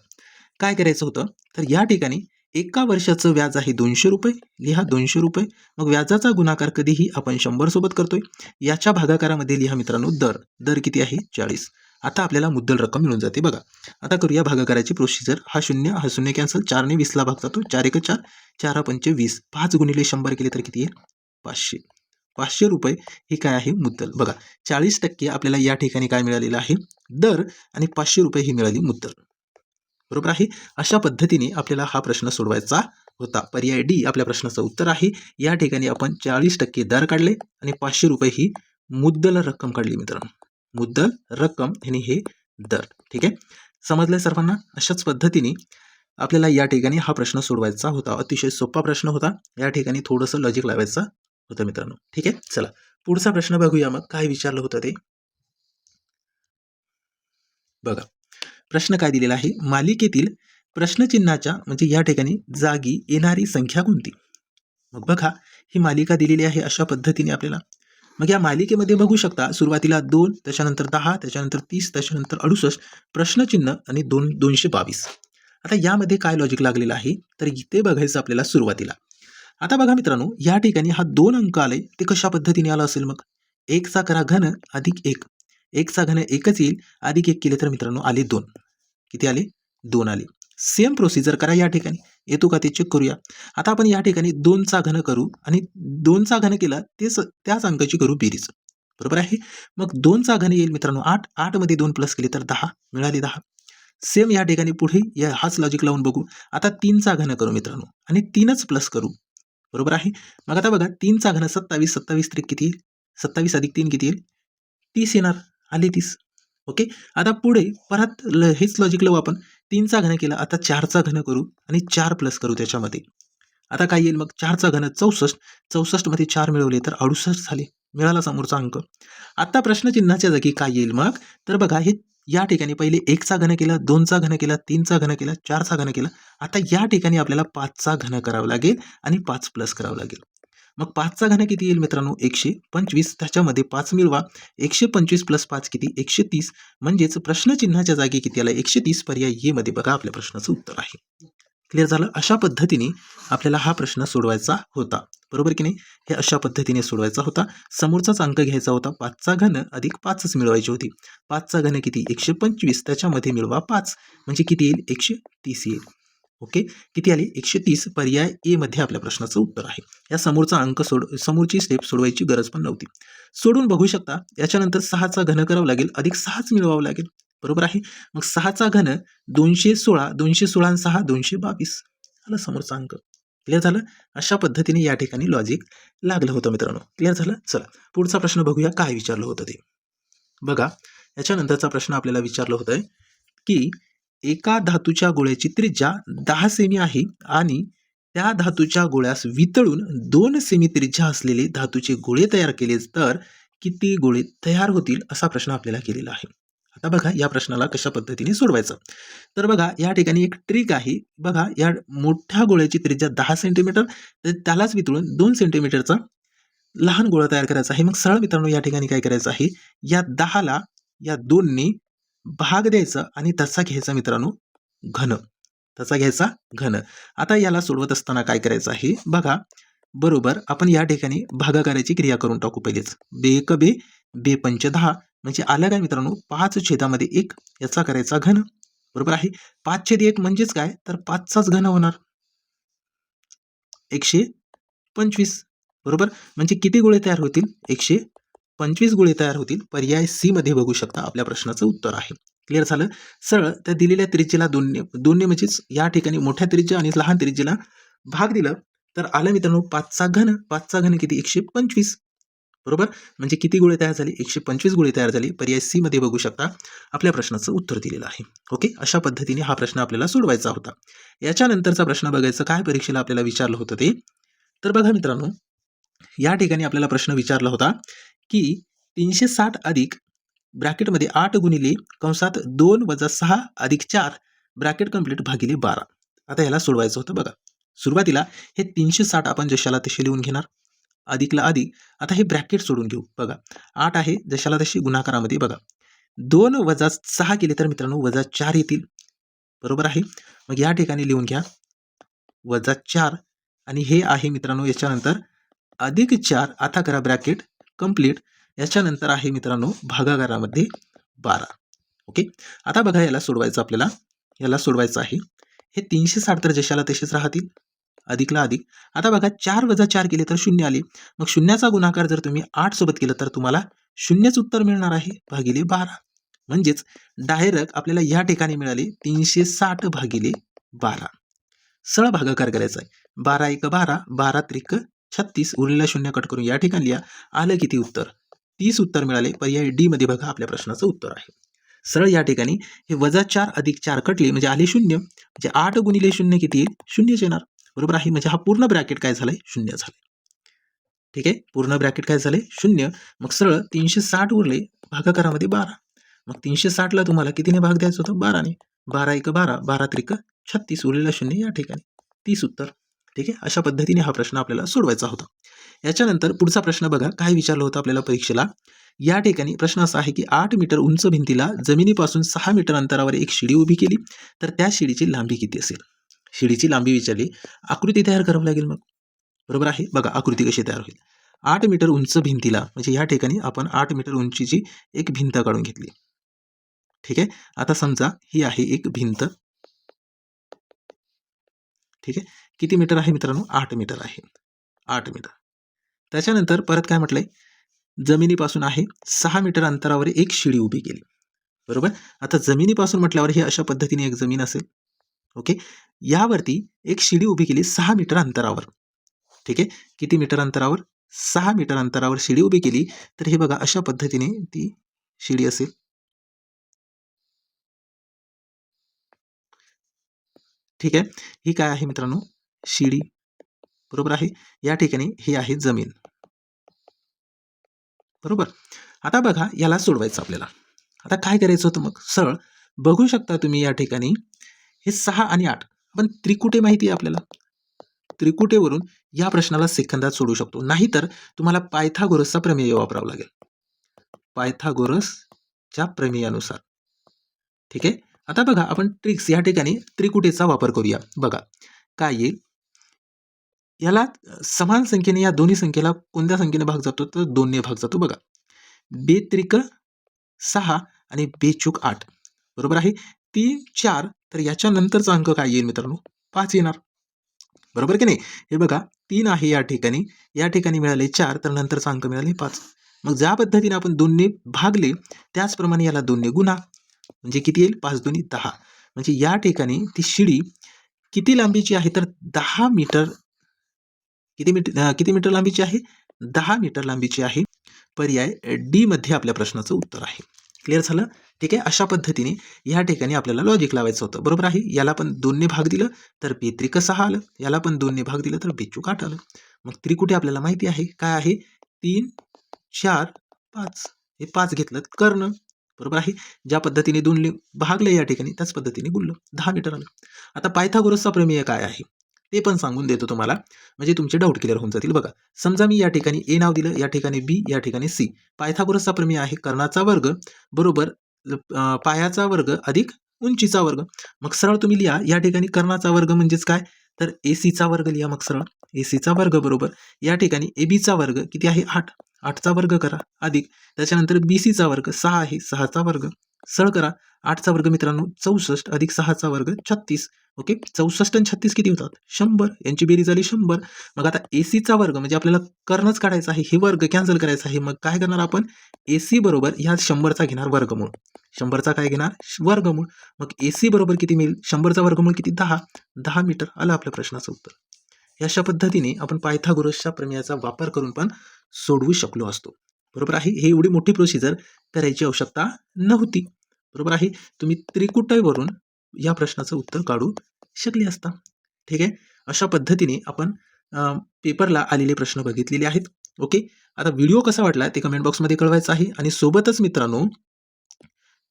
काय करायचं होतं, तर या ठिकाणी एका वर्षाचं व्याज आहे 200 रुपये, लिहा 200 रुपये. मग व्याजाचा गुणाकार कधीही आपण 100 सोबत करतोय. याच्या भागाकारामध्ये लिहा मित्रांनो दर. दर किती आहे 40. आता आपल्याला मुद्दल रक्कम मिळून जाते. बघा आता करूया भागाकाराची प्रोसिजर. हा शून्य कॅन्सल, 4 ने 20ला भाग जातो, 4 एक 4, 4 पंचे 20, 5 गुणिले 100 केले तर किती येईल 500. 500 रुपये ही काय आहे मुद्दल. बघा 40% आपल्याला या ठिकाणी काय मिळालेलं आहे, दर, आणि 500 रुपये ही मिळाली मुद्दल. बरोबर आहे. अशा पद्धतीने आपल्याला हा प्रश्न सोडवायचा होता. पर्याय डी आपल्या प्रश्नाचं उत्तर आहे. या ठिकाणी आपण 40% दर काढले आणि 500 रुपये ही मुद्दल रक्कम काढली मित्रांनो. मुद्दल रक्कम आणि हे दर. ठीक आहे, समजलंय सर्वांना. अशाच पद्धतीने आपल्याला या ठिकाणी हा प्रश्न सोडवायचा होता. अतिशय सोपा प्रश्न होता. या ठिकाणी थोडंसं लॉजिक लावायचं होतं मित्रांनो. ठीक आहे, चला पुढचा प्रश्न बघूया. मग काय विचारलं होतं ते बघा. प्रश्न काय दिलेला आहे, मालिकेतील प्रश्नचिन्हाच्या म्हणजे या ठिकाणी जागी येणारी संख्या कोणती. मग बघा ही मालिका दिलेली आहे अशा पद्धतीने आपल्याला. मग या मालिकेमध्ये बघू शकता सुरुवातीला 2, त्याच्यानंतर 10, त्याच्यानंतर 30, त्याच्यानंतर 68, प्रश्नचिन्ह आणि 222. आता यामध्ये काय लॉजिक लागलेलं आहे, तर इथे बघायचं आपल्याला सुरुवातीला. आता बघा मित्रांनो या ठिकाणी हा 2 अंक आले, ते कशा पद्धतीने आला असेल, मग 1 चा करा घन अधिक 1, 1 चा घन 1च येईल, अधिक 1 केले तर मित्रांनो आले 2. किती आले 2 आले. सेम प्रोसिजर करा या ठिकाणी, येतो का ते चेक करूया. आता आपण या ठिकाणी 2 चा घन करू आणि 2 चा घन केला त्याच अंकाची करू बेरीज. बरोबर आहे. मग 2 चा घन येईल मित्रांनो 8, 8 मध्ये 2 प्लस केले तर 10 मिळाले 10. सेम या ठिकाणी पुढे हाच लॉजिक लावून बघू. आता 3 चा घन करू मित्रांनो आणि 3च प्लस करू. बरोबर आहे. मग आता बघा 3 चा घन 27, 27 त्रिक किती येईल, 27 अधिक 3 किती येईल 30 येणार, आले 30. ओके. आता पुढे परत हेच लॉजिक लावू आपण. 3 चा घन केला, आता 4 चा घन करू आणि 4 प्लस करू त्याच्यामध्ये. आता काय येईल, मग 4 चा घन 64, 64 मध्ये 4 मिळवले तर 68 झाले, मिळाला समोरचा अंक. आता प्रश्नचिन्हाच्या जागी काय येईल मग, तर बघा हे या ठिकाणी पहिले 1 चा घन केला, 2 चा घन केला, 3 चा घन केला, 4 चा घन केला. आता या ठिकाणी आपल्याला 5 चा घन करावं लागेल आणि 5 प्लस करावं लागेल. मग 5 चा घन किती येईल मित्रांनो 125, त्याच्यामध्ये 5 मिळवा. 125 प्लस 5 किती 130, म्हणजेच प्रश्नचिन्हाच्या जागी किती आला 130. पर्याय ए मध्ये बघा आपल्या प्रश्नाचं उत्तर आहे. क्लिअर झालं. अशा पद्धतीने आपल्याला हा प्रश्न सोडवायचा होता. बरोबर की नाही, हे अशा पद्धतीने सोडवायचा होता. समोरचाच अंक घ्यायचा होता, 5 चा घन अधिक 5च मिळवायची होती. 5 चा घन किती 125, त्याच्यामध्ये मिळवा 5, म्हणजे किती येईल 130 येईल. ओके, किती आले 130. पर्याय ए मध्ये आपल्या प्रश्नाचं उत्तर आहे. या समोरचा अंक समोरची स्टेप सोडवायची गरज पण नव्हती. सोडून बघू शकता. याच्यानंतर 6 चा घन करावं लागेल, अधिक 6च मिळवावं लागेल. बरोबर आहे. मग 6 चा घन 216, 216 आणि 6 222 आला समोरचा अंक. क्लिअर झालं. अशा पद्धतीने या ठिकाणी लॉजिक लागलं होतं मित्रांनो. क्लिअर झालं. चला पुढचा प्रश्न बघूया काय विचारलं होतं ते. बघा याच्यानंतरचा प्रश्न आपल्याला विचारलं होतं की एका धातूच्या गोळ्याची त्रिज्या 10 सेमी आहे आणि त्या धातूच्या गोळ्यास वितळून 2 सेमी त्रिज्या असलेले धातूचे गोळे तयार केले तर किती गोळे तयार होतील, असा प्रश्न आपल्याला केलेला आहे. आता बघा या प्रश्नाला कशा पद्धतीने सोडवायचं. तर बघा या ठिकाणी एक ट्रिक आहे. बघा या मोठ्या गोळ्याची त्रिज्या 10 सेंटीमीटर, तर त्यालाच वितळून 2 सेंटीमीटरचा लहान गोळा तयार करायचा आहे. मग सरळ मित्रांनो या ठिकाणी काय करायचं आहे, या 10ला या 2ने भाग द्यायचा आणि त्याचा घ्यायचा मित्रांनो घन. त्याचा घ्यायचा घन. आता याला सोडवत असताना काय करायचं आहे बघा, बरोबर आपण या ठिकाणी भागाकाराची क्रिया करून टाकू पहिलेच. बे एक बे, बे पंच 10, म्हणजे आलं काय मित्रांनो 5 छेदामध्ये 1 याचा करायचा घन. बरोबर आहे. 5/1 म्हणजेच काय, तर 5चाच घन होणार 125. बरोबर, म्हणजे किती गोळे तयार होतील, 125 गोळे तयार होतील. पर्याय सी मध्ये बघू शकता आपल्या प्रश्नाचं उत्तर आहे. क्लिअर झालं. सरळ त्या दिलेल्या त्रिज्येला दोनने म्हणजेच या ठिकाणी मोठ्या त्रिज्या आणि लहान त्रिज्येला भाग दिलं तर आलं मित्रांनो 5चा घन. 5चा घन किती, 125. बरोबर, म्हणजे किती गोळे तयार झाले, 125 गोळे तयार झाले. पर्याय सी मध्ये बघू शकता आपल्या प्रश्नाचं उत्तर दिलेलं आहे. ओके, अशा पद्धतीने हा प्रश्न आपल्याला सोडवायचा होता. याच्यानंतरचा प्रश्न बघायचं काय परीक्षेला आपल्याला विचारलं होतं ते. तर बघा मित्रांनो या ठिकाणी आपल्याला प्रश्न विचारला होता की 360 अधिक ब्रॅकेटमध्ये 8 गुणिले कंसात 2 वजा 6 अधिक 4 ब्रॅकेट कंप्लीट भागिले 12. आता याला सोडवायचं होतं. बघा सुरुवातीला हे 360 आपण जशाला तशी लिहून घेणार, अधिकला अधिक. आता हे ब्रॅकेट सोडून घेऊ. बघा 8 आहे जशाला तशी गुणाकारामध्ये. बघा 2 वजा 6 केले तर मित्रांनो वजा 4 येतील. बरोबर आहे. मग या ठिकाणी लिहून घ्या वजा 4 आणि हे आहे मित्रांनो याच्यानंतर अधिक 4. आता करा ब्रॅकेट कंप्लीट. याच्यानंतर आहे मित्रांनो भागाकारामध्ये 12. ओके, आता बघा याला सोडवायचं आपल्याला. याला सोडवायचं आहे. हे 360 तर जशाला तसेच राहतील, अधिकला अधिक. आता बघा 4 वजा 4 केले तर 0 आले. मग शून्याचा गुणाकार जर तुम्ही 8 सोबत केलं तर तुम्हाला शून्यच उत्तर मिळणार आहे भागिले 12. म्हणजेच डायरेक्ट आपल्याला या ठिकाणी मिळाले 360 भागिले 12. सरळ भागाकार करायचा आहे. 12 एक 12, 12 त्रिक 36, उरलेला शून्य कट करून या ठिकाणी लिहा. आलं किती उत्तर, 30 उत्तर मिळाले. पर्याय डी मध्ये बघा आपल्या प्रश्नाचं उत्तर आहे. सरळ या ठिकाणी हे वजा 4 अधिक 4 कटले म्हणजे आले 0, म्हणजे 8 गुणिले 0 किती येईल, 0च येणार. बरोबर आहे. म्हणजे हा पूर्ण ब्रॅकेट काय झालाय, 0 झाले. ठीक आहे, पूर्ण ब्रॅकेट काय झाले, 0. मग सरळ 360 उरले भागाकारामध्ये 12. मग 360ला तुम्हाला कितीने भाग द्यायचा होता, 12ने. 12 एक 12, 12 त्रिक 36, उरलेला शून्य या ठिकाणी 30 उत्तर. ठीक आहे, अशा पद्धतीने हा प्रश्न आपल्याला सोडवायचा होता. याच्यानंतर पुढचा प्रश्न बघा काय विचारलं होतं आपल्याला परीक्षेला. या ठिकाणी प्रश्न असा आहे की 8 मीटर उंच भिंतीला जमिनीपासून 6 मीटर अंतरावर एक शिडी उभी केली तर त्या शिडीची लांबी किती असेल. शिडीची लांबी विचारली, आकृती तयार करावी लागेल. मग बरोबर आहे. बघा आकृती कशी तयार होईल. 8 मीटर उंच भिंतीला म्हणजे या ठिकाणी आपण 8 मीटर उंचीची एक भिंत काढून घेतली. ठीक आहे, आता समजा ही आहे एक भिंत. ठीक आहे, किती मीटर आहे मित्रांनो, 8 मीटर आहे. 8 मीटर. त्याच्यानंतर परत काय म्हटलंय, जमिनीपासून आहे 6 मीटर अंतरावर एक शिडी उभी केली. बरोबर, आता जमिनीपासून म्हटल्यावर ही अशा पद्धतीने एक जमीन असेल. ओके, यावरती एक शिडी उभी केली 6 मीटर अंतरावर. ठीक आहे, किती मीटर अंतरावर, 6 मीटर अंतरावर शिडी उभी केली. तर हे बघा अशा पद्धतीने ती शिडी असेल. ठीक आहे, ही काय आहे मित्रांनो, शिडी. बरोबर आहे. या ठिकाणी ही आहे जमीन. बरोबर, आता बघा याला सोडवायचं आपल्याला. आता काय करायचं होतं, मग सरळ बघू शकता तुम्ही या ठिकाणी हे 6 आणि 8 आपण त्रिकुटे माहिती आहे आपल्याला. त्रिकुटेवरून या प्रश्नाला सेकंदात सोडू शकतो. नाहीतर तुम्हाला पायथागोरसचा प्रमेय वापरावा लागेल. पायथागोरसच्या प्रमेयानुसार. ठीक आहे, आता बघा आपण ट्रिक्स या ठिकाणी त्रिकुटेचा वापर करूया. बघा काय येईल, याला समान संख्येने या दोन्ही संख्येला कोणत्या संख्येने भाग जातो, तर 2ने भाग जातो. बघा 2 त्रिक 6 आणि 2 चूक 8. बरोबर आहे. 3 4, तर याच्या नंतरचा अंक काय येईल मित्रांनो, 5 येणार. बरोबर की नाही. हे बघा 3 आहे या ठिकाणी मिळाले 4, तर नंतरचा अंक मिळाले 5. मग ज्या पद्धतीने आपण 2ने भागले त्याचप्रमाणे याला 2ने गुणा, म्हणजे किती येईल, 5 2 10. म्हणजे या ठिकाणी ती शिडी किती लांबीची आहे, तर 10 मीटर. किती मीटर लांबीची आहे, 10 मीटर लांबीची आहे. पर्याय डी मध्ये आपल्या प्रश्नाचं उत्तर आहे. क्लिअर झालं. ठीक आहे. अशा पद्धतीने या ठिकाणी आपल्याला लॉजिक लावायचं होतं. बरोबर आहे. याला पण 2 ने भाग दिलं तर बेत्रिक 6 आलं. याला पण 2 ने भाग दिलं तर बेचूक 8 आलं. मग त्रिकुटी आपल्याला माहिती आहे काय आहे? 3, 4, 5. हे 5 घेतलं कर्ण. बरोबर आहे. ज्या पद्धतीने 2 ने भागलं या ठिकाणी त्याच पद्धतीने गुणलं. 10 मीटर आलं. आता पायथागोरसचा प्रमेय काय आहे? ते पण सांगून देतो तुम्हाला. म्हणजे तुमचे डाऊट क्लिअर होऊन जातील. बघा, समजा मी या ठिकाणी ए नाव दिलं, या ठिकाणी बी, या ठिकाणी सी. पायथागोरसचा प्रमेय आहे कर्णाचा वर्ग बरोबर पायाचा वर्ग अधिक उंचीचा वर्ग. मग सरळ तुम्ही लिहा, या ठिकाणी कर्णाचा वर्ग म्हणजेच काय? तर एसीचा वर्ग लिहा मग सरळ. एसीचा वर्ग बरोबर या ठिकाणी एबीचा वर्ग किती आहे? 8. 8चा वर्ग करा अधिक त्याच्यानंतर बीसीचा वर्ग 6 आहे, 6चा वर्ग. सरळ करा. 8चा वर्ग मित्रांनो 64 अधिक 6चा वर्ग 36. ओके. 64 आणि 36 किती होतात? 100. यांची बेरीज झाली 100. मग आता एसीचा वर्ग म्हणजे आपल्याला कर्णच काढायचा आहे. हे वर्ग कॅन्सल करायचा आहे. मग काय करणार आपण? एसी बरोबर ह्या 100चा घेणार वर्गमूळ. 100चा काय घेणार? वर्गमूळ. मग एसी बरोबर किती मिळेल? 100चा वर्गमूळ किती? 10. 10 मीटर आलं आपल्या प्रश्नाचं उत्तर. या अशा पद्धतीने आपण पायथागोरसच्या प्रमेयाचा वापर करून पण सोडवू शकलो असतो. बरोबर आहे. हे एवढी मोठी प्रोसिजर करायची आवश्यकता नव्हती. बरोबर आहे. तुम्ही त्रिकुटावरून या प्रश्नाचं उत्तर काढू शकले असता. ठीक आहे. अशा पद्धतीने आपण पेपरला आलेले प्रश्न बघितलेले आहेत. ओके. आता व्हिडिओ कसा वाटला ते कमेंट बॉक्समध्ये कळवायचं आहे. आणि सोबतच मित्रांनो,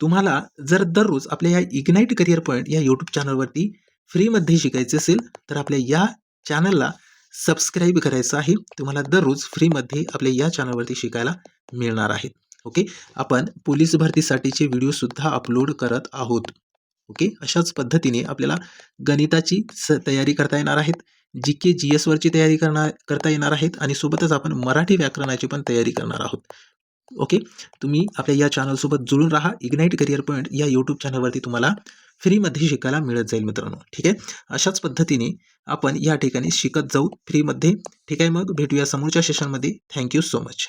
तुम्हाला जर दररोज आपल्या या इग्नाइट करिअर पॉईंट या यूट्यूब चॅनलवरती फ्रीमध्ये शिकायचे असेल तर आपल्या या चॅनलला सबस्क्राईब करायचं आहे. तुम्हाला दररोज फ्रीमध्ये आपल्या या चॅनलवरती शिकायला मिळणार आहे. ओके. आपण पोलीस भरतीसाठीचे व्हिडिओसुद्धा अपलोड करत आहोत. ओके. अशाच पद्धतीने आपल्याला गणिताची तयारी करता येणार आहेत. जी जी एसवरची तयारी करता येणार आहेत आणि सोबतच आपण मराठी व्याकरणाची पण तयारी करणार आहोत. ओके. तुम्ही आपल्या या चॅनलसोबत जुळून राहा. इग्नाइट करिअर पॉईंट या यूट्यूब चॅनलवरती तुम्हाला फ्रीमध्ये शिकायला मिळत जाईल मित्रांनो. ठीक आहे. अशाच पद्धतीने आपण या ठिकाणी शिकत जाऊ फ्रीमध्ये. ठीक आहे. मग भेटूया समोरच्या सेशनमध्ये. Thank you so much.